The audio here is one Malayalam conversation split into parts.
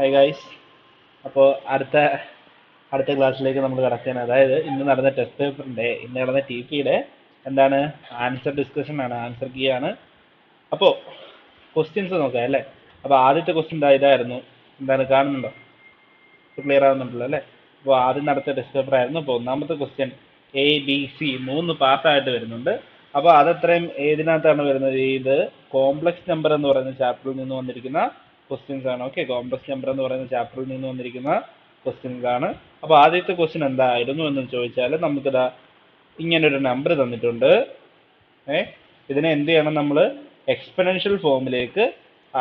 Hi guys. അപ്പോൾ അടുത്ത അടുത്ത ക്ലാസ്സിലേക്ക് നമ്മൾ കടക്കുകയാണ്. അതായത് ഇന്ന് നടന്ന ടെസ്റ്റ് പേപ്പറിൻ്റെ ഇന്ന് നടന്ന TP-യുടെ എന്താണ് ആൻസർ ഡിസ്കഷൻ ആണ്, ആൻസർ കീ ആണ്. അപ്പോൾ ക്വസ്റ്റ്യൻസ് നോക്കാം അല്ലേ. അപ്പോൾ ആദ്യത്തെ ക്വസ്റ്റ്യൻ ഇതായിരുന്നു, എന്താണ് കാണുന്നുണ്ടോ? ക്ലിയർ ആവുന്നുണ്ടല്ലോ അല്ലേ. അപ്പോൾ ആദ്യം നടത്തിയ ടെസ്റ്റ് പേപ്പർ ആയിരുന്നു. അപ്പോൾ ഒന്നാമത്തെ ക്വസ്റ്റ്യൻ ABC 3 പാർട്ടായിട്ട് വരുന്നുണ്ട്. അപ്പോൾ അതത്രയും ഏതിനകത്താണ് വരുന്നത്? ഇത് കോംപ്ലക്സ് നമ്പർ എന്ന് പറയുന്ന ചാപ്റ്ററിൽ നിന്ന് വന്നിരിക്കുന്ന ക്വസ്റ്റ്യൻസ് ആണ്. ഓക്കെ, കോംപ്ലക്സ് നമ്പർ എന്ന് പറയുന്ന ചാപ്റ്ററിൽ നിന്ന് വന്നിരിക്കുന്ന ക്വസ്റ്റ്യൻസ് ആണ്. അപ്പോൾ ആദ്യത്തെ ക്വസ്റ്റ്യൻ എന്തായിരുന്നു എന്ന് ചോദിച്ചാൽ, നമുക്കിതാ ഇങ്ങനൊരു നമ്പർ തന്നിട്ടുണ്ട്. ഇതിനെ എന്ത് ചെയ്യണം? നമ്മൾ എക്സ്പെണൻഷ്യൽ ഫോമിലേക്ക്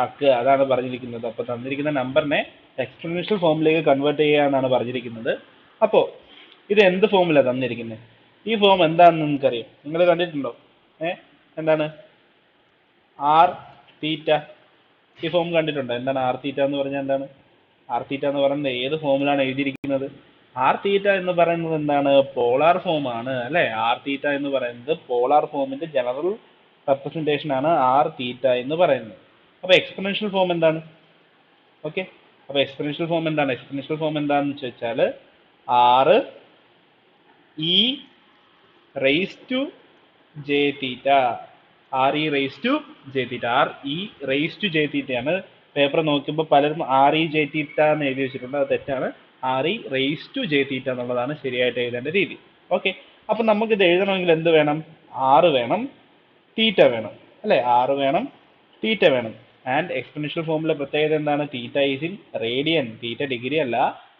ആക്കുക, അതാണ് പറഞ്ഞിരിക്കുന്നത്. അപ്പോൾ തന്നിരിക്കുന്ന നമ്പറിനെ എക്സ്പെണൻഷ്യൽ ഫോമിലേക്ക് കൺവേർട്ട് ചെയ്യുക എന്നാണ് പറഞ്ഞിരിക്കുന്നത്. അപ്പോൾ ഇത് എന്ത് ഫോമിലാണ് തന്നിരിക്കുന്നത്? ഈ ഫോം എന്താണെന്ന് നിങ്ങൾക്കറിയാം? നിങ്ങൾ കണ്ടിട്ടുണ്ടോ? എന്താണ് ആർ തീറ്റ? ഈ ഫോം കണ്ടിട്ടുണ്ടോ? എന്താണ് ആർ തീറ്റ എന്ന് പറഞ്ഞാൽ? എന്താണ് ആർ തീറ്റ എന്ന് പറയുന്നത്? ഏത് ഫോമിലാണ് എഴുതിയിരിക്കുന്നത്? ആർ തീറ്റ എന്ന് പറയുന്നത് എന്താണ്? പോളാർ ഫോം ആണ് അല്ലെ. ആർ തീറ്റ എന്ന് പറയുന്നത് പോളാർ ഫോമിന്റെ ജനറൽ റെപ്രസെന്റേഷൻ ആണ് ആർ തീറ്റ എന്ന് പറയുന്നത്. അപ്പൊ എക്സ്പെണൻഷ്യൽ ഫോം എന്താണ്? ഓക്കെ, അപ്പൊ എക്സ്പെണൻഷ്യൽ ഫോം എന്താണ്? എക്സ്പെണൻഷ്യൽ ഫോം എന്താണെന്ന് ചോദിച്ചാൽ R e raise to J theta. R e raise to J theta. R e raise to j തീറ്റയാണ്. പേപ്പർ നോക്കുമ്പോൾ പലരും ആർ ഇ ജെ തീറ്റ എന്ന് എഴുതി വെച്ചിട്ടുണ്ട്, അത് തെറ്റാണ്. R e raise to J theta എന്നുള്ളതാണ് ശരിയായിട്ട് എഴുതേണ്ട രീതി. ഓക്കെ, അപ്പൊ നമുക്കിത് എഴുതണമെങ്കിൽ എന്ത് വേണം? ആറ് വേണം, തീറ്റ വേണം അല്ലെ. ആറ് വേണം, തീറ്റ വേണം. ആൻഡ് എക്സ്പെണൻഷ്യൽ ഫോമിലെ പ്രത്യേകത എന്താണ്? Theta is in radian. Theta degree അല്ല,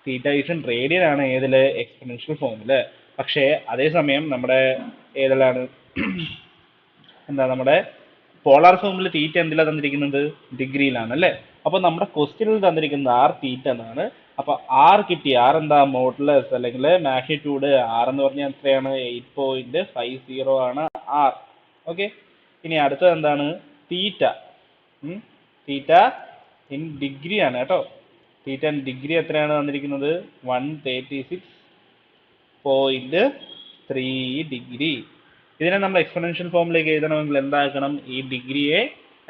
തീറ്റ ഈസ് ഇൻ റേഡിയൻ ആണ് ഏതില്? എക്സ്പെണൻഷ്യൽ ഫോമില്. പക്ഷേ അതേസമയം നമ്മുടെ ഏതിലാണ് എന്താ നമ്മുടെ പോളാർ ഫോമിൽ തീറ്റ എന്തിലാണ് തന്നിരിക്കുന്നത്? ഡിഗ്രിയിലാണ് അല്ലേ. അപ്പൊ നമ്മുടെ ക്വസ്റ്റ്യനിൽ തന്നിരിക്കുന്നത് ആർ തീറ്റ എന്നാണ്. അപ്പൊ ആർ കിട്ടി. ആർ എന്താ? മോഡുലസ് അല്ലെങ്കിൽ മാഗ്നിറ്റ്യൂഡ്. ആർ എന്ന് പറഞ്ഞാൽ എത്രയാണ്? 8.50 ആണ് ആർ. ഓക്കെ, ഇനി അടുത്തത് എന്താണ്? തീറ്റ. തീറ്റ ഇൻ ഡിഗ്രി ആണ് കേട്ടോ. തീറ്റ ഇൻ ഡിഗ്രി എത്രയാണ് തന്നിരിക്കുന്നത്? 136.3 ഡിഗ്രി. ഇതിനെ നമ്മൾ എക്സ്പൊണൻഷ്യൽ ഫോമിലേക്ക് എഴുതണമെങ്കിൽ എന്താക്കണം? ഈ ഡിഗ്രിയെ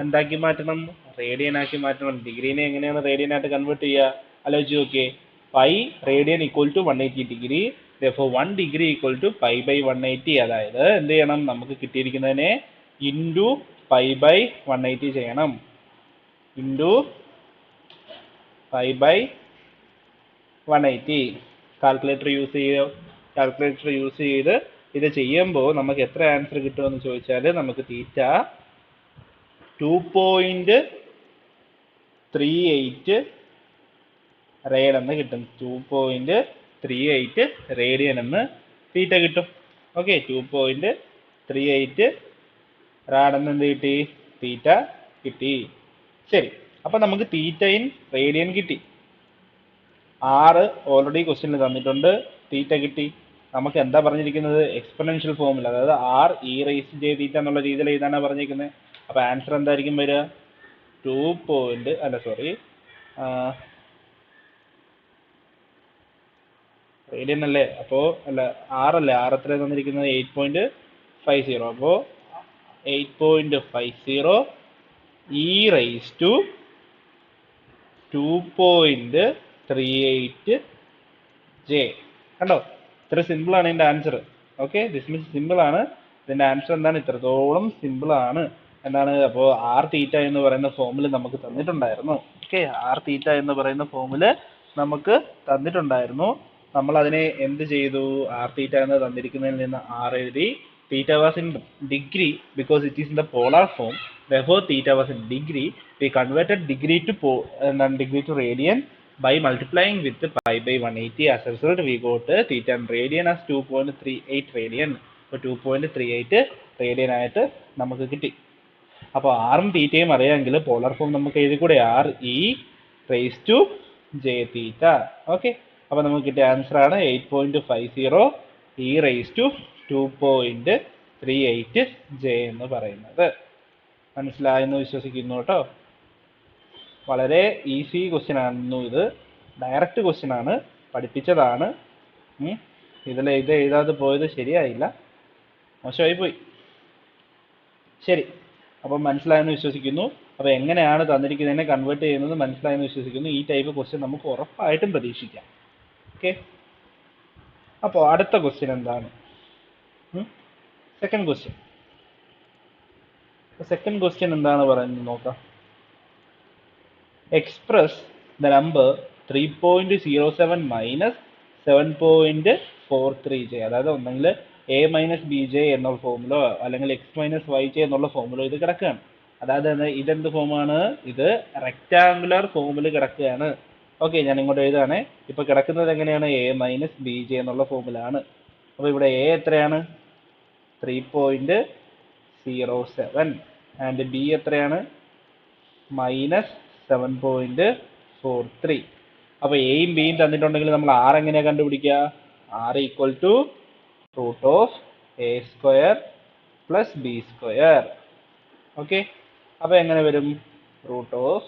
എന്താക്കി മാറ്റണം? റേഡിയൻ ആക്കി മാറ്റണം. ഡിഗ്രീനെ എങ്ങനെയാണ് റേഡിയൻ ആയിട്ട് കൺവേർട്ട് ചെയ്യുക? ആലോചിച്ച് നോക്കിയേ. Pi radian equal to 180 degree. therefore 1 degree equal to pi by 180. അതായത് എന്ത് ചെയ്യണം? നമുക്ക് കിട്ടിയിരിക്കുന്നതിനെ ഇൻറ്റു പൈ ബൈ 180 ചെയ്യണം. Into pi by 180. Calculator use ചെയ്ത് ഇത് ചെയ്യുമ്പോൾ നമുക്ക് എത്ര ആൻസർ കിട്ടുമെന്ന് ചോദിച്ചാൽ, നമുക്ക് തീറ്റ 2.38 റേഡിയൻ എന്ന് കിട്ടും. 2.38 റേഡിയൻ എന്ന് തീറ്റ കിട്ടും. ഓക്കെ, 2.38 റാഡെന്ന് എന്ത് കിട്ടി? തീറ്റ കിട്ടി. ശരി, അപ്പൊ നമുക്ക് തീറ്റ ഇൻ റേഡിയൻ കിട്ടി. ആറ് ഓൾറെഡി ക്വസ്റ്റ്യനിൽ തന്നിട്ടുണ്ട്. തീറ്റ കിട്ടി. നമുക്ക് എന്താ പറഞ്ഞിരിക്കുന്നത്? എക്സ്പൊണൻഷ്യൽ ഫോമിൽ, അതായത് ആർ ഇ റേസ് ജെ തീറ്റ എന്നുള്ള രീതിയിൽ എഴുതാനാണ് പറഞ്ഞിരിക്കുന്നത്. അപ്പൊ ആൻസർ എന്തായിരിക്കും വരിക? 2. റേഡിയൻ അല്ലേ. അപ്പോ അല്ല, ആറല്ലേ. ആർ എത്ര തന്നിരിക്കുന്നത്? 8.50. അപ്പോ 8.50 ഇ റേസ് ടു 2.38 ജെ. കണ്ടോ, ഇത്ര സിമ്പിൾ ആണ് ഇതിന്റെ answer. Okay, this means simple ആണ്. ഇതിന്റെ ആൻസർ എന്താണ്? ഇത്രത്തോളം സിമ്പിൾ ആണ്. എന്താണ്? അപ്പോൾ ആർ തീറ്റ എന്ന് പറയുന്ന ഫോമിൽ നമുക്ക് തന്നിട്ടുണ്ടായിരുന്നു. ഓക്കെ, ആർ തീറ്റ എന്ന് പറയുന്ന ഫോമിൽ നമുക്ക് തന്നിട്ടുണ്ടായിരുന്നു. നമ്മൾ അതിനെ എന്ത് ചെയ്തു? ആർ തീറ്റ എന്ന് തന്നിരിക്കുന്നതിൽ നിന്ന് ആർ എഴുതി. Theta was in degree because it is in the polar form. Therefore theta was in degree. We converted degree to radian by multiplying with pi by 180. As a result, we got theta and radian as 2.38 radian. അപ്പോൾ 2.38 റേഡിയൻ ആയിട്ട് നമുക്ക് കിട്ടി. അപ്പോൾ ആറും തീറ്റയും അറിയാമെങ്കിൽ പോളാർ ഫോം നമുക്ക് എഴുതിക്കൂടെ? R e raise to J theta. Okay, അപ്പോൾ നമുക്ക് കിട്ടിയ ആൻസർ ആണ് 8.50 ഇ റേസ് ടു 2.38 ജെ എന്ന് പറയുന്നത്. മനസ്സിലായെന്ന് വിശ്വസിക്കുന്നു കേട്ടോ. വളരെ ഈസി ക്വസ്റ്റ്യൻ ആയിരുന്നു ഇത്. ഡയറക്റ്റ് ക്വസ്റ്റ്യൻ ആണ്, പഠിപ്പിച്ചതാണ്. ഇത് എഴുതാതെ പോയത് ശരിയായില്ല, മോശമായി പോയി. ശരി, അപ്പം മനസ്സിലായെന്ന് വിശ്വസിക്കുന്നു. അപ്പോൾ എങ്ങനെയാണ് തന്നിരിക്കുന്നതിനെ കൺവേർട്ട് ചെയ്യുന്നത് മനസ്സിലായെന്ന് വിശ്വസിക്കുന്നു. ഈ ടൈപ്പ് ക്വസ്റ്റ്യൻ നമുക്ക് ഉറപ്പായിട്ടും പ്രതീക്ഷിക്കാം. ഓക്കെ, അപ്പോൾ അടുത്ത ക്വസ്റ്റ്യൻ എന്താണ്? Second question. സെക്കൻഡ് ക്വസ്റ്റ്യൻ എന്താണ് പറയുന്നത് നോക്കാം. Express the number 3.07 minus 7.43j. അതായത് ഒന്നെങ്കിൽ a മൈനസ് ബി ജെ എന്നുള്ള ഫോമുലോ അല്ലെങ്കിൽ എക്സ് മൈനസ് വൈ ജെ എന്നുള്ള ഫോമുലോ ഇത് കിടക്കുകയാണ്. അതായത് ഇതെന്ത് ഫോമാണ്? ഇത് റെക്റ്റാങ്കുലർ ഫോമിൽ കിടക്കുകയാണ്. ഓക്കെ, ഞാൻ ഇങ്ങോട്ട് എഴുതാണ്. ഇപ്പൊ കിടക്കുന്നത് എങ്ങനെയാണ്? a മൈനസ് ബി ജെ എന്നുള്ള ഫോമിലാണ്. അപ്പോൾ ഇവിടെ a എത്രയാണ്? 3.07 ആൻഡ് b എത്രയാണ്? മൈനസ് 7.43. അപ്പോൾ എയും ബിയും തന്നിട്ടുണ്ടെങ്കിൽ നമ്മൾ ആർ എങ്ങനെയാണ് കണ്ടുപിടിക്കുക? R equal to root of a square plus b square. Okay, അപ്പോൾ എങ്ങനെ വരും? റൂട്ട് ഓഫ്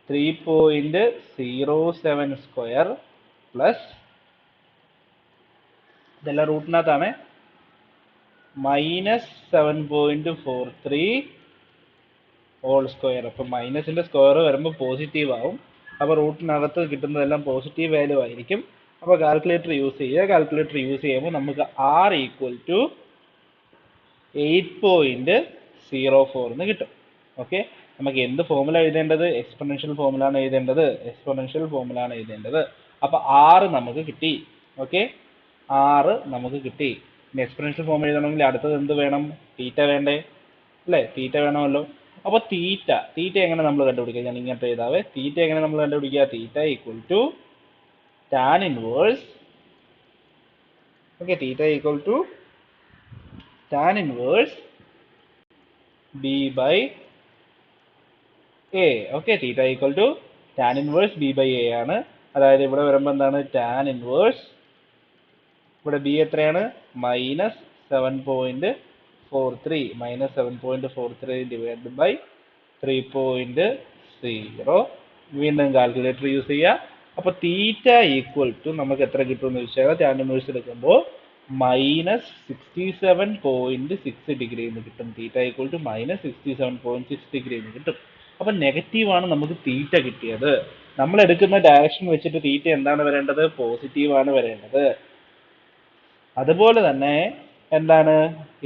3.07 സ്ക്വയർ പ്ലസ് ഇതെല്ലാം റൂട്ടിനകത്താണ് മൈനസ് 7.43 ഹോൾ സ്ക്വയർ. അപ്പോൾ മൈനസിൻ്റെ സ്ക്വയർ വരുമ്പോൾ പോസിറ്റീവ് ആവും. അപ്പോൾ റൂട്ടിനകത്ത് കിട്ടുന്നതെല്ലാം പോസിറ്റീവ് വാല്യൂ ആയിരിക്കും. അപ്പോൾ കാൽക്കുലേറ്റർ യൂസ് ചെയ്യുക. കാൽക്കുലേറ്റർ യൂസ് ചെയ്യുമ്പോൾ നമുക്ക് ആർ ഈക്വൽ ടു 8.04 എന്ന് കിട്ടും. ഓക്കെ, നമുക്ക് എന്ത് ഫോമുല എഴുതേണ്ടത്? എക്സ്പൊണൻഷ്യൽ ഫോമുലാണ് എഴുതേണ്ടത്. എക്സ്പൊണൻഷ്യൽ ഫോമുലാണ് എഴുതേണ്ടത്. അപ്പോൾ ആറ് നമുക്ക് കിട്ടി. ഓക്കെ, ആറ് നമുക്ക് കിട്ടി. ഇനി എക്സ്പൊണൻഷ്യൽ ഫോം എഴുതണമെങ്കിൽ അടുത്തത് എന്ത് വേണം? തീറ്റ വേണ്ടേ? അല്ലേ, തീറ്റ വേണമല്ലോ. അപ്പോൾ തീറ്റ എങ്ങനെ നമ്മൾ കണ്ടുപിടിക്കുക? ഞാൻ ഇങ്ങോട്ട് എഴുതാവേ. തീറ്റ എങ്ങനെ നമ്മൾ കണ്ടുപിടിക്കുക? Theta equal to tan inverse. Okay, theta equal to tan inverse b by a. Okay, theta equal to tan inverse b by a ആണ്. അതായത് ഇവിടെ വരുമ്പോൾ എന്താണ്? ടാൻ ഇൻവേഴ്സ്, ഇവിടെ ബി എത്രയാണ്? Minus 7.43 minus 7.43 divide by 3.0. വീണ്ടും കാൽക്കുലേറ്റർ യൂസ് ചെയ്യുക. അപ്പോൾ തീറ്റ ഈക്വൽ ടു നമുക്ക് എത്ര കിട്ടുമെന്ന് ചോദിച്ചാൽ ടാൻ ഇൻവേഴ്സ് എടുക്കുമ്പോൾ മൈനസ് 67.6 ഡിഗ്രി എന്ന് കിട്ടും. Theta equal to minus 67.6 degree എന്ന് കിട്ടും. അപ്പം നെഗറ്റീവാണ് നമുക്ക് തീറ്റ കിട്ടിയത്. നമ്മൾ എടുക്കുന്ന ഡയറക്ഷൻ വെച്ചിട്ട് തീറ്റ എന്താണ് വരേണ്ടത്? പോസിറ്റീവാണ് വരേണ്ടത്. അതുപോലെ തന്നെ എന്താണ്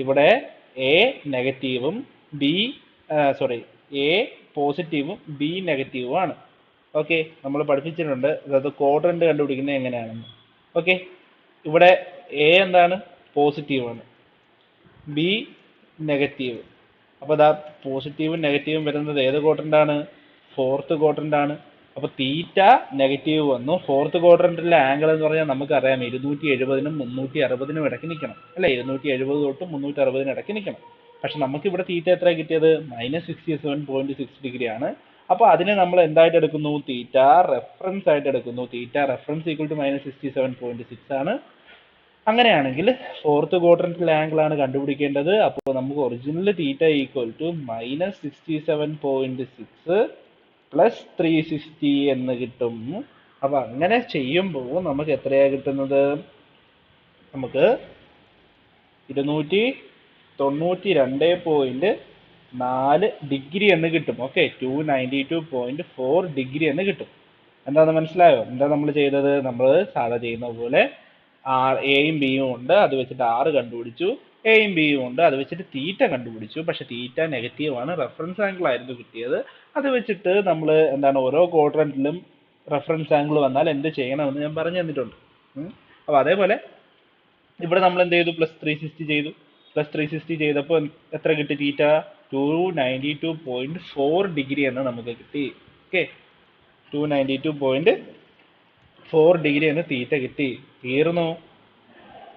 ഇവിടെ എ നെഗറ്റീവും എ പോസിറ്റീവും ബി നെഗറ്റീവും ആണ്. ഓക്കെ, നമ്മൾ പഠിപ്പിച്ചിട്ടുണ്ട് അതായത് ക്വാഡ്രന്റ് കണ്ടുപിടിക്കുന്നത് എങ്ങനെയാണെന്ന്. ഓക്കെ, ഇവിടെ എ എന്താണ്? പോസിറ്റീവാണ്, ബി നെഗറ്റീവ്. അപ്പോൾ അതാ പോസിറ്റീവും നെഗറ്റീവും വരുന്നത് ഏത് ക്വാഡ്രന്റാണ്? Fourth quadrant. അപ്പോൾ തീറ്റ നെഗറ്റീവ് വന്നു. ഫോർത്ത് ക്വാഡ്രന്റിലെ ആംഗിൾ എന്ന് പറഞ്ഞാൽ നമുക്കറിയാം 270-നും 360-നും ഇടയ്ക്ക് നിൽക്കണം അല്ലേ? 270 തൊട്ട് 360 ഇടയ്ക്ക് നിൽക്കണം. പക്ഷെ നമുക്കിവിടെ തീറ്റ എത്ര കിട്ടിയത്? മൈനസ് 67.6 ഡിഗ്രി ആണ്. അപ്പോൾ അതിനെ നമ്മൾ എന്തായിട്ട് എടുക്കുന്നു? തീറ്റ റെഫറൻസ് ആയിട്ട് എടുക്കുന്നു. തീറ്റ റെഫറൻസ് ഈക്വൽ ടു മൈനസ് 67.6 ആണ്. അങ്ങനെയാണെങ്കിൽ ഫോർത്ത് ക്വാഡ്രന്റിലെ ആംഗിൾ ആണ് കണ്ടുപിടിക്കേണ്ടത്. അപ്പോൾ നമുക്ക് original theta equal to minus 67.6 plus 360 എന്ന് കിട്ടും. അപ്പൊ അങ്ങനെ ചെയ്യുമ്പോൾ നമുക്ക് എത്രയാ കിട്ടുന്നത്? നമുക്ക് 292.4 ഡിഗ്രി എന്ന് കിട്ടും. ഓക്കെ, 292.4 ഡിഗ്രി എന്ന് കിട്ടും. എന്താണെന്ന് മനസ്സിലായോ? എന്താ നമ്മൾ ചെയ്തത്? നമ്മൾ സാധാ ചെയ്യുന്ന പോലെ എയും ബിയും ഉണ്ട്, അത് വെച്ചിട്ട് ആറ് കണ്ടുപിടിച്ചു. എയും ബിയും ഉണ്ട്, അത് വെച്ചിട്ട് തീറ്റ കണ്ടുപിടിച്ചു. പക്ഷെ തീറ്റ നെഗറ്റീവ് ആണ്, റെഫറൻസ് ആംഗിൾ ആയിരുന്നു കിട്ടിയത്. അത് വെച്ചിട്ട് നമ്മൾ എന്താണ് ഓരോ ക്വാഡ്രന്റിലും റെഫറൻസ് ആംഗിൾ വന്നാൽ എന്ത് ചെയ്യണമെന്ന് ഞാൻ പറഞ്ഞു തന്നിട്ടുണ്ട്. അപ്പോൾ അതേപോലെ ഇവിടെ നമ്മൾ എന്ത് ചെയ്തു? പ്ലസ് 360 ചെയ്തു. പ്ലസ് 360 ചെയ്തപ്പോൾ എത്ര കിട്ടി? തീറ്റ 292.4 ഡിഗ്രി എന്ന് നമുക്ക് കിട്ടി. ഓക്കെ, 292.4 ഡിഗ്രി എന്ന് തീറ്റ കിട്ടി. തീർന്നു.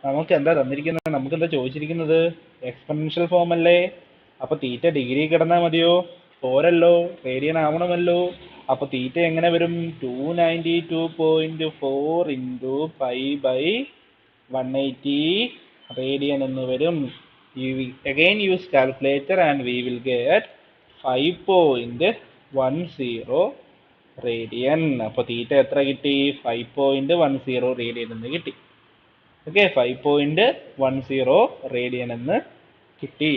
നമുക്ക് എന്താ തന്നിരിക്കുന്നത്? നമുക്ക് എന്താ ചോദിച്ചിരിക്കുന്നത്? എക്സ്പൊണൻഷ്യൽ ഫോം അല്ലേ? അപ്പൊ തീറ്റ ഡിഗ്രി കിടന്നാൽ മതിയോ? പോരല്ലോ, റേഡിയൻ ആവണമല്ലോ. അപ്പൊ തീറ്റ എങ്ങനെ വരും? 292.4 ഇൻറ്റു പൈ ബൈ 180 റേഡിയൻ എന്ന് വരും. Again use calculator and we will get 5.10 radian. അപ്പോൾ തീറ്റ എത്ര കിട്ടി? 5.10 റേഡിയൻ എന്ന് കിട്ടി. ഓക്കെ, 5.10 റേഡിയൻ എന്ന് കിട്ടി.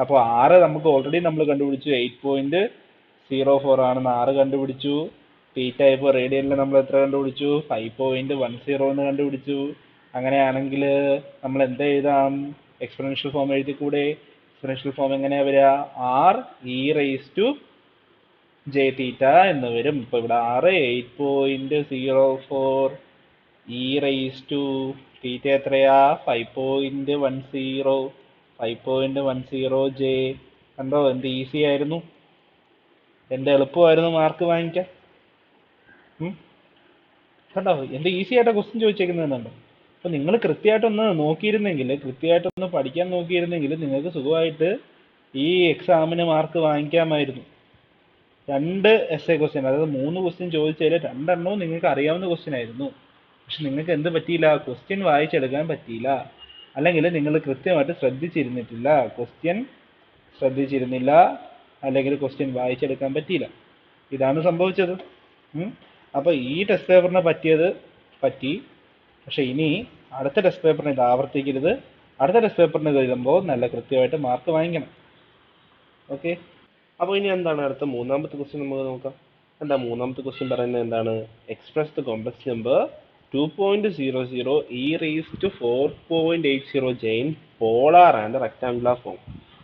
അപ്പോൾ ആറ് നമുക്ക് ഓൾറെഡി നമ്മൾ കണ്ടുപിടിച്ചു 8.04 ആണെന്ന് ആറ് കണ്ടുപിടിച്ചു. തീറ്റ ഇപ്പോൾ റേഡിയനിൽ നമ്മൾ എത്ര കണ്ടുപിടിച്ചു? 5.10 എന്ന് കണ്ടുപിടിച്ചു. അങ്ങനെയാണെങ്കിൽ നമ്മൾ എന്ത് എഴുതാം? എക്സ്പൊണൻഷ്യൽ ഫോം എഴുതിക്കൂടെ? എക്സ്പൊണൻഷ്യൽ ഫോം എങ്ങനെയാ വരിക? R e rise to J theta എന്ന് വരും. ഇപ്പൊ ഇവിടെ ആറ് 8.04 ഇ റൈസ് ടു തീറ്റ എത്രയാ? 5.10 ജെ. കണ്ടോ എന്ത് ഈസി ആയിരുന്നു, എന്ത് എളുപ്പമായിരുന്നു മാർക്ക് വാങ്ങിക്കാൻ. കണ്ടോ എന്ത് ഈസി ആയിട്ടാ ക്വസ്റ്റ്യൻ ചോദിച്ചേക്കുന്നതെന്നുണ്ടോ. അപ്പൊ നിങ്ങൾ കൃത്യമായിട്ടൊന്ന് നോക്കിയിരുന്നെങ്കിൽ, കൃത്യമായിട്ടൊന്ന് പഠിക്കാൻ നോക്കിയിരുന്നെങ്കിൽ നിങ്ങൾക്ക് സുഖമായിട്ട് ഈ എക്സാമിന് മാർക്ക് വാങ്ങിക്കാമായിരുന്നു. 2 എസ്എ ക്വസ്റ്റ്യൻ, അതായത് 3 ക്വസ്റ്റ്യൻ ചോദിച്ചതിൽ 2 എണ്ണവും നിങ്ങൾക്ക് അറിയാവുന്ന ക്വസ്റ്റ്യൻ ആയിരുന്നു. പക്ഷെ നിങ്ങൾക്ക് എന്ത് പറ്റിയില്ല? ക്വസ്റ്റ്യൻ വായിച്ചെടുക്കാൻ പറ്റിയില്ല. അല്ലെങ്കിൽ നിങ്ങൾ കൃത്യമായിട്ട് ശ്രദ്ധിച്ചിരുന്നിട്ടില്ല. ക്വസ്റ്റ്യൻ ശ്രദ്ധിച്ചിരുന്നില്ല, അല്ലെങ്കിൽ ക്വസ്റ്റ്യൻ വായിച്ചെടുക്കാൻ പറ്റിയില്ല. ഇതാണ് സംഭവിച്ചത്. അപ്പോൾ ഈ ടെസ്റ്റ് പേപ്പറിന് പറ്റി. പക്ഷെ ഇനി അടുത്ത ടെസ്റ്റ് പേപ്പറിന് ഇത് ആവർത്തിക്കരുത്. അടുത്ത ടെസ്റ്റ് പേപ്പറിന് എഴുതുമ്പോൾ നല്ല കൃത്യമായിട്ട് മാർക്ക് വാങ്ങിക്കണം. ഓക്കെ. അപ്പോൾ ഇനി എന്താണ് അടുത്ത മൂന്നാമത്തെ ക്വസ്റ്റ്യൻ നമുക്ക് നോക്കാം. എന്താ മൂന്നാമത്തെ ക്വസ്റ്റ്യൻ പറയുന്നത്? എന്താണ്? Express the complex number 2.00 e raised to 4.80 j in polar and rectangular form.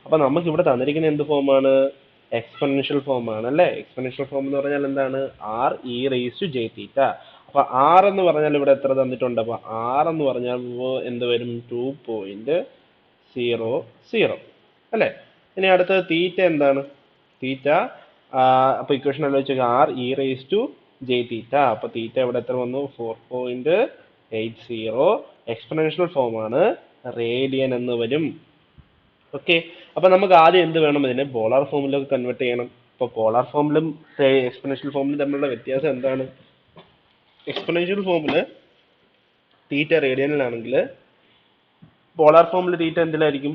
അപ്പോൾ നമുക്ക് ഇവിടെ തന്നിരിക്കുന്ന എന്ത് ഫോമാണ്? എക്സ്പൊണൻഷ്യൽ ഫോം ആണ് അല്ലേ. എക്സ്പൊണൻഷ്യൽ ഫോം എന്ന് പറഞ്ഞാൽ എന്താണ്? R e rise to J theta. അപ്പൊ ആർ എന്ന് പറഞ്ഞാൽ ഇവിടെ എത്ര തന്നിട്ടുണ്ട്? അപ്പൊ ആർ എന്ന് പറഞ്ഞാൽ എന്ത് വരും? 2.00 അല്ലേ. ഇനി അടുത്തത് തീറ്റ എന്താണ്? തീറ്റ അപ്പൊ ഇക്വേഷൻ ആലോചിച്ച് R e rise to J theta. അപ്പൊ തീറ്റ ഇവിടെ എത്ര വന്നു? 4.80. എക്സ്പൊണൻഷ്യൽ ഫോം ആണ്, റേഡിയൻ എന്ന് വരും. ഓക്കെ. അപ്പൊ നമുക്ക് ആദ്യം എന്ത് വേണം? ഇതിനെ പോളാർ ഫോമിലേക്ക് കൺവേർട്ട് ചെയ്യണം. ഇപ്പൊ പോളാർ ഫോമിലും എക്സ്പൊണൻഷ്യൽ ഫോമിലും തമ്മിലുള്ള വ്യത്യാസം എന്താണ്? എക്സ്പൊണൻഷ്യൽ ഫോമില് തീറ്റ റേഡിയനിലാണെങ്കിൽ പോളാർ ഫോമിൽ തീറ്റ എന്തിലായിരിക്കും?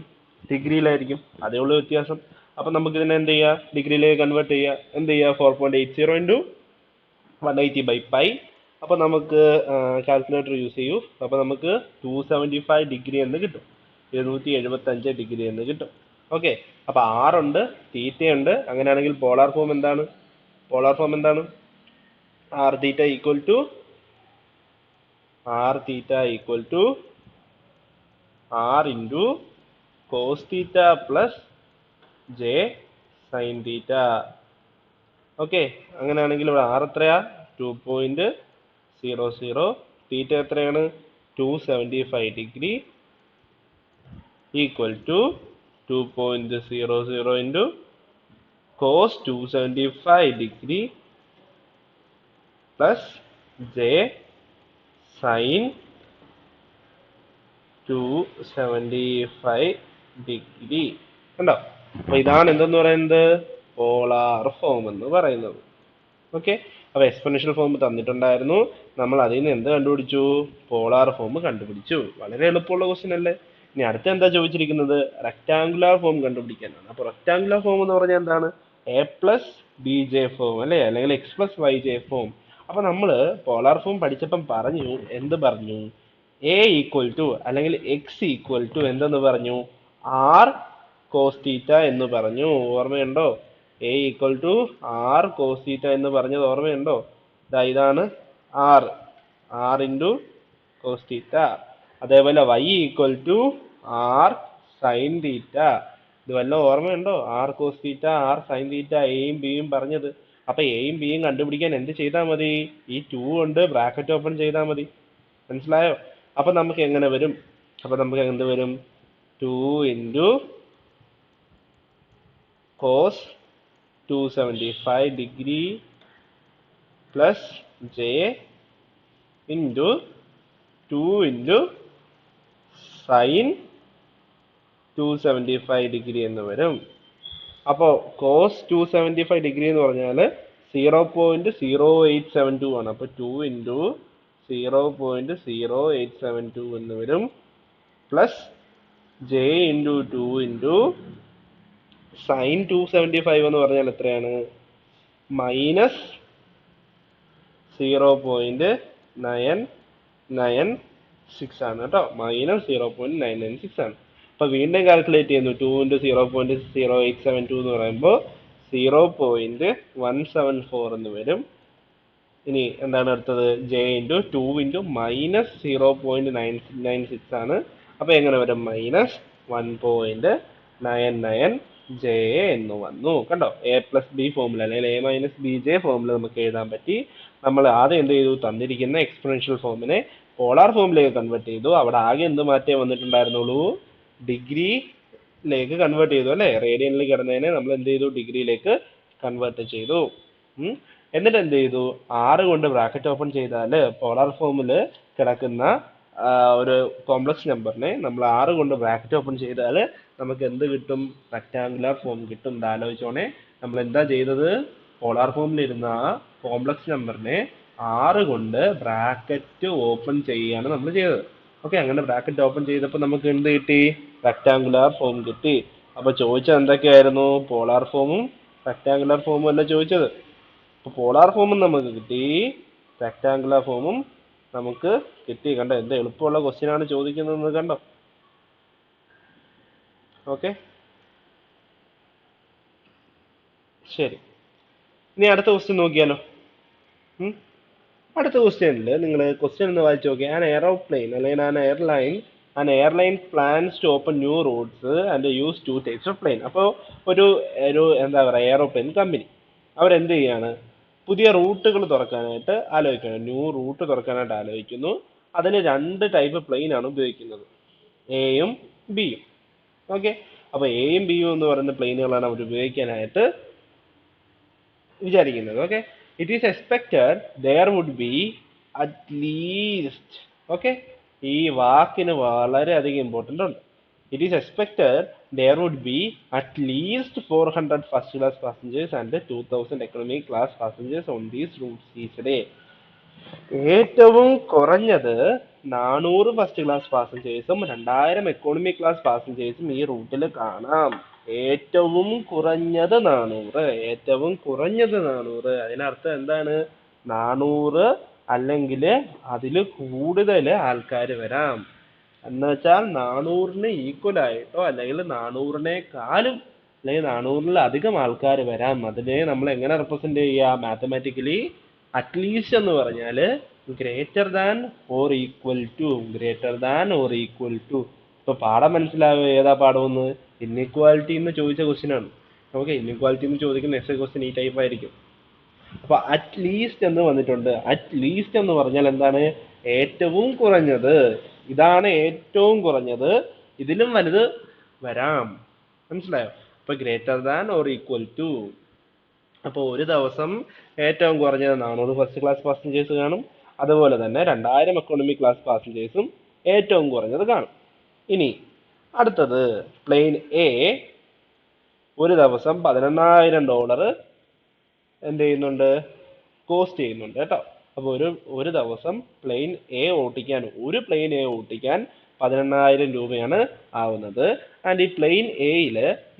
ഡിഗ്രിയിലായിരിക്കും. അതേ ഉള്ള വ്യത്യാസം. അപ്പൊ നമുക്ക് ഇതിനെ എന്ത് ചെയ്യാം? ഡിഗ്രിയിലേക്ക് കൺവേർട്ട് ചെയ്യാം. എന്ത് ചെയ്യാം? 4.80 ഇൻറ്റു 180/π. അപ്പൊ നമുക്ക് കാൽക്കുലേറ്റർ യൂസ് ചെയ്യൂ. അപ്പൊ നമുക്ക് 275 ഡിഗ്രി എന്ന് കിട്ടും. 275 ഡിഗ്രി എന്ന് കിട്ടും. ഓക്കെ. അപ്പൊ ആറുണ്ട്, തീറ്റയുണ്ട്. അങ്ങനെയാണെങ്കിൽ പോളാർ ഫോം എന്താണ്? പോളാർ ഫോം എന്താണ്? R theta equal to R into cos theta plus j sine theta. Okay. അങ്ങനെയാണെങ്കിൽ ഇവിടെ ആർ എത്രയാ? 2.00. തീറ്റ എത്രയാണ്? 275 degree equal to 2.00 into cos 275 degree plus j sine 275 degree. കണ്ടോ? അപ്പൊ ഇതാണ് എന്തെന്ന് പറയുന്നത്? പോളാർ ഫോം എന്ന് പറയുന്നത്. ഓക്കെ. അപ്പൊ എക്സ്പൊണൻഷ്യൽ ഫോം തന്നിട്ടുണ്ടായിരുന്നു, നമ്മൾ അതിൽ നിന്ന് എന്ത് കണ്ടുപിടിച്ചു? പോളാർ ഫോം കണ്ടുപിടിച്ചു. വളരെ എളുപ്പമുള്ള ക്വസ്റ്റ്യൻ അല്ലേ. ഇനി അടുത്ത എന്താ ചോദിച്ചിരിക്കുന്നത്? റെക്ടാങ്കുലർ ഫോം കണ്ടുപിടിക്കാനാണ്. അപ്പൊ റെക്ടാങ്കുലർ ഫോം എന്ന് പറഞ്ഞാൽ എന്താണ്? A plus B J form അല്ലേ, അല്ലെങ്കിൽ X plus Y J form. അപ്പൊ നമ്മൾ പോളാർ ഫോം പഠിച്ചപ്പം എന്ത് പറഞ്ഞു? എ ഈക്വൽ ടു അല്ലെങ്കിൽ എക്സ് ഈക്വൽ ടു എന്തെന്ന് പറഞ്ഞു? ആർ കോസ് തീറ്റ എന്ന് പറഞ്ഞു. ഓർമ്മയുണ്ടോ? A equal to R cos theta എന്ന് പറഞ്ഞത് ഓർമ്മയുണ്ടോ? ഇതാണ് ആർ ഇൻറ്റു കോസ് തീറ്റ. അതേപോലെ Y equal to R sine theta. ഇത് വല്ലതും ഓർമ്മയുണ്ടോ? R cos theta, R sine theta, എയും ബിയും പറഞ്ഞത്. അപ്പൊ എയും ബിയും കണ്ടുപിടിക്കാൻ എന്ത് ചെയ്താൽ മതി? ഈ 2 കൊണ്ട് ബ്രാക്കറ്റ് ഓപ്പൺ ചെയ്താൽ മതി. മനസ്സിലായോ? അപ്പൊ നമുക്ക് എങ്ങനെ വരും? അപ്പൊ നമുക്ക് എന്ത് വരും? 2 into cos 275 degree plus j into 2 into sine 275 degree എന്ന് വരും. അപ്പോൾ കോസ് 275 ഡിഗ്രി എന്ന് പറഞ്ഞാൽ 0.0872 ആണ്. അപ്പോൾ 2 ഇൻറ്റു 0.0872 എന്ന് വരും. Plus j into 2 into sine 275 എന്ന് പറഞ്ഞാൽ എത്രയാണ്? മൈനസ് 0.996 ആണ് കേട്ടോ. മൈനസ് 0.996 ആണ്. അപ്പോൾ വീണ്ടും കാൽക്കുലേറ്റ് ചെയ്യുന്നു. 2 ഇൻറ്റു 0.0872 എന്ന് പറയുമ്പോൾ 0.174 എന്ന് വരും. ഇനി എന്താണ് അടുത്തത്? ജെ ഇൻറ്റു 2 ഇൻറ്റു മൈനസ് 0.996 ആണ്. അപ്പോൾ എങ്ങനെ വരും? മൈനസ് 1.99 ജെ എന്ന് വന്നു. കണ്ടോ? എ പ്ലസ് ബി ഫോമുല അല്ലെങ്കിൽ A minus B J formula നമുക്ക് എഴുതാൻ പറ്റി. നമ്മൾ ആദ്യം എന്ത് ചെയ്തു? തന്നിരിക്കുന്ന എക്സ്പോണൻഷ്യൽ ഫോമിനെ പോളാർ ഫോമിലേക്ക് കൺവേർട്ട് ചെയ്തു. അവിടെ ആകെ എന്ത് മാറ്റേ വന്നിട്ടുണ്ടായിരുന്നുള്ളൂ? ഡിഗ്രിയിലേക്ക് കൺവേർട്ട് ചെയ്തു അല്ലേ? റേഡിയനിൽ കിടന്നതിനെ നമ്മൾ എന്ത് ചെയ്തു? ഡിഗ്രിയിലേക്ക് കൺവേർട്ട് ചെയ്തു. എന്നിട്ട് എന്ത് ചെയ്തു? 6 കൊണ്ട് ബ്രാക്കറ്റ് ഓപ്പൺ ചെയ്താൽ പോളാർ ഫോമിൽ കിടക്കുന്ന ഒരു കോംപ്ലക്സ് നമ്പറിനെ നമ്മൾ 6 കൊണ്ട് ബ്രാക്കറ്റ് ഓപ്പൺ ചെയ്താൽ നമുക്ക് എന്ത് കിട്ടും? റെക്ടാങ്കുലർ ഫോം കിട്ടും. ആലോചിച്ചോണേ, നമ്മൾ എന്താ ചെയ്തത്? പോളാർ ഫോമിലിരുന്ന കോംപ്ലക്സ് നമ്പറിനെ 6 കൊണ്ട് ബ്രാക്കറ്റ് ഓപ്പൺ ചെയ്യുകയാണ് നമ്മൾ ചെയ്തത്. ഓക്കെ, അങ്ങനെ ബ്രാക്കറ്റ് ഓപ്പൺ ചെയ്തപ്പോൾ നമുക്ക് എന്ത് കിട്ടി? റെക്ടാങ്കുലർ ഫോം കിട്ടി. അപ്പോൾ ചോദിച്ചത് എന്തൊക്കെയായിരുന്നു? പോളാർ ഫോമും റെക്ടാങ്കുലർ ഫോമും അല്ല ചോദിച്ചത്. അപ്പോൾ പോളാർ ഫോമും നമുക്ക് കിട്ടി, റെക്ടാങ്കുലർ ഫോമും നമുക്ക് കിട്ടി. കണ്ടോ? എന്ത് എളുപ്പമുള്ള ക്വസ്റ്റ്യൻ ആണ് ചോദിക്കുന്നത്, കണ്ടോ? ഓക്കെ, ശരി. ഇനി അടുത്ത ക്വസ്റ്റ്യൻ നോക്കിയാലോ. അടുത്ത ക്വസ്റ്റ്യനിൽ നിങ്ങൾ ക്വസ്റ്റ്യൻ ഒന്ന് വായിച്ചു നോക്കി. ആൻ എയറോപ്ലെയിൻ അല്ലെങ്കിൽ an airline plans to open new routes and use 2 types of plane. അപ്പോൾ ഒരു എന്താ പറയുക, എയറോപ്ലെയിൻ കമ്പനി അവരെന്ത് ചെയ്യാണ്? പുതിയ റൂട്ടുകൾ തുറക്കാനായിട്ട് ആലോചിക്കണം. ന്യൂ റൂട്ട് തുറക്കാനായിട്ട് ആലോചിക്കുന്നു. അതിന് 2 ടൈപ്പ് പ്ലെയിൻ ആണ് ഉപയോഗിക്കുന്നത്, എയും ബിയും. ഓക്കെ, അപ്പോൾ എയും ബിയും എന്ന് പറയുന്ന പ്ലെയിനുകളാണ് അവർ ഉപയോഗിക്കാനായിട്ട് വിചാരിക്കുന്നത്. Okay, it is expected there would be at least, okay, ഈ വാക്കിന് വളരെയധികം ഇമ്പോർട്ടൻ്റ് ഉണ്ട്. It is expected there would be at least 400 first class passengers and 2000 economy class passengers on these routes each day. ഏറ്റവും കുറഞ്ഞത് 400 ഫസ്റ്റ് ക്ലാസ് പാസഞ്ചേഴ്സും 2000 എക്കോണമി ക്ലാസ് പാസഞ്ചേഴ്സും ഈ റൂട്ടിൽ കാണാം. ഏറ്റവും കുറഞ്ഞത് 400, ഏറ്റവും കുറഞ്ഞത് 400. അതിനർത്ഥം എന്താണ്? 400 അല്ലെങ്കിൽ അതിൽ കൂടുതൽ ആൾക്കാർ വരാം എന്ന് വെച്ചാൽ 400-ന് ഈക്വൽ ആയിട്ടോ അല്ലെങ്കിൽ 400-നേക്കാളും അല്ലെങ്കിൽ 400-ലധികം ആൾക്കാർ വരാം. അതിനെ നമ്മൾ എങ്ങനെ റെപ്രസെന്റ് ചെയ്യുക? മാത്തമാറ്റിക്കലി അറ്റ്ലീസ്റ്റ് എന്ന് പറഞ്ഞാൽ greater than or equal to, greater than or equal to. ഇപ്പൊ പാഠം മനസ്സിലാവുക ഏതാ പാഠമെന്ന്? ഇൻഇക്വാലിറ്റി എന്ന് ചോദിച്ച ക്വസ്റ്റ്യൻ ആണ്. ഓക്കെ, ഇൻഇക്വാലിറ്റി എന്ന് ചോദിക്കുന്ന നെക്സ്റ്റ് ക്വസ്റ്റ്യൻ ഈ ടൈപ്പ് ആയിരിക്കും. അപ്പൊ അറ്റ്ലീസ്റ്റ് എന്ന് വന്നിട്ടുണ്ട്. അറ്റ്ലീസ്റ്റ് എന്ന് പറഞ്ഞാൽ എന്താണ്? ഏറ്റവും കുറഞ്ഞത്. ഇതാണ് ഏറ്റവും കുറഞ്ഞത്, ഇതിലും വലുത് വരാം. മനസ്സിലായോ? അപ്പൊ greater than or equal to. അപ്പോൾ ഒരു ദിവസം ഏറ്റവും കുറഞ്ഞത് 400 ഫസ്റ്റ് ക്ലാസ് പാസഞ്ചേഴ്സ് കാണും. അതുപോലെ തന്നെ 2000 എക്കോണമി ക്ലാസ് പാസഞ്ചേഴ്സും ഏറ്റവും കുറഞ്ഞത് കാണും. ഇനി അടുത്തത് പ്ലെയിൻ എ ഒരു ദിവസം $11,000 എന്ത് ചെയ്യുന്നുണ്ട്? കോസ്റ്റ് ചെയ്യുന്നുണ്ട് കേട്ടോ. അപ്പോൾ ഒരു ദിവസം പ്ലെയിൻ എ ഓട്ടിക്കാൻ, ഒരു പ്ലെയിൻ എ ഓട്ടിക്കാൻ 18,000 രൂപയാണ് ആവുന്നത്. ആൻഡ് ഈ പ്ലെയിൻ എയിൽ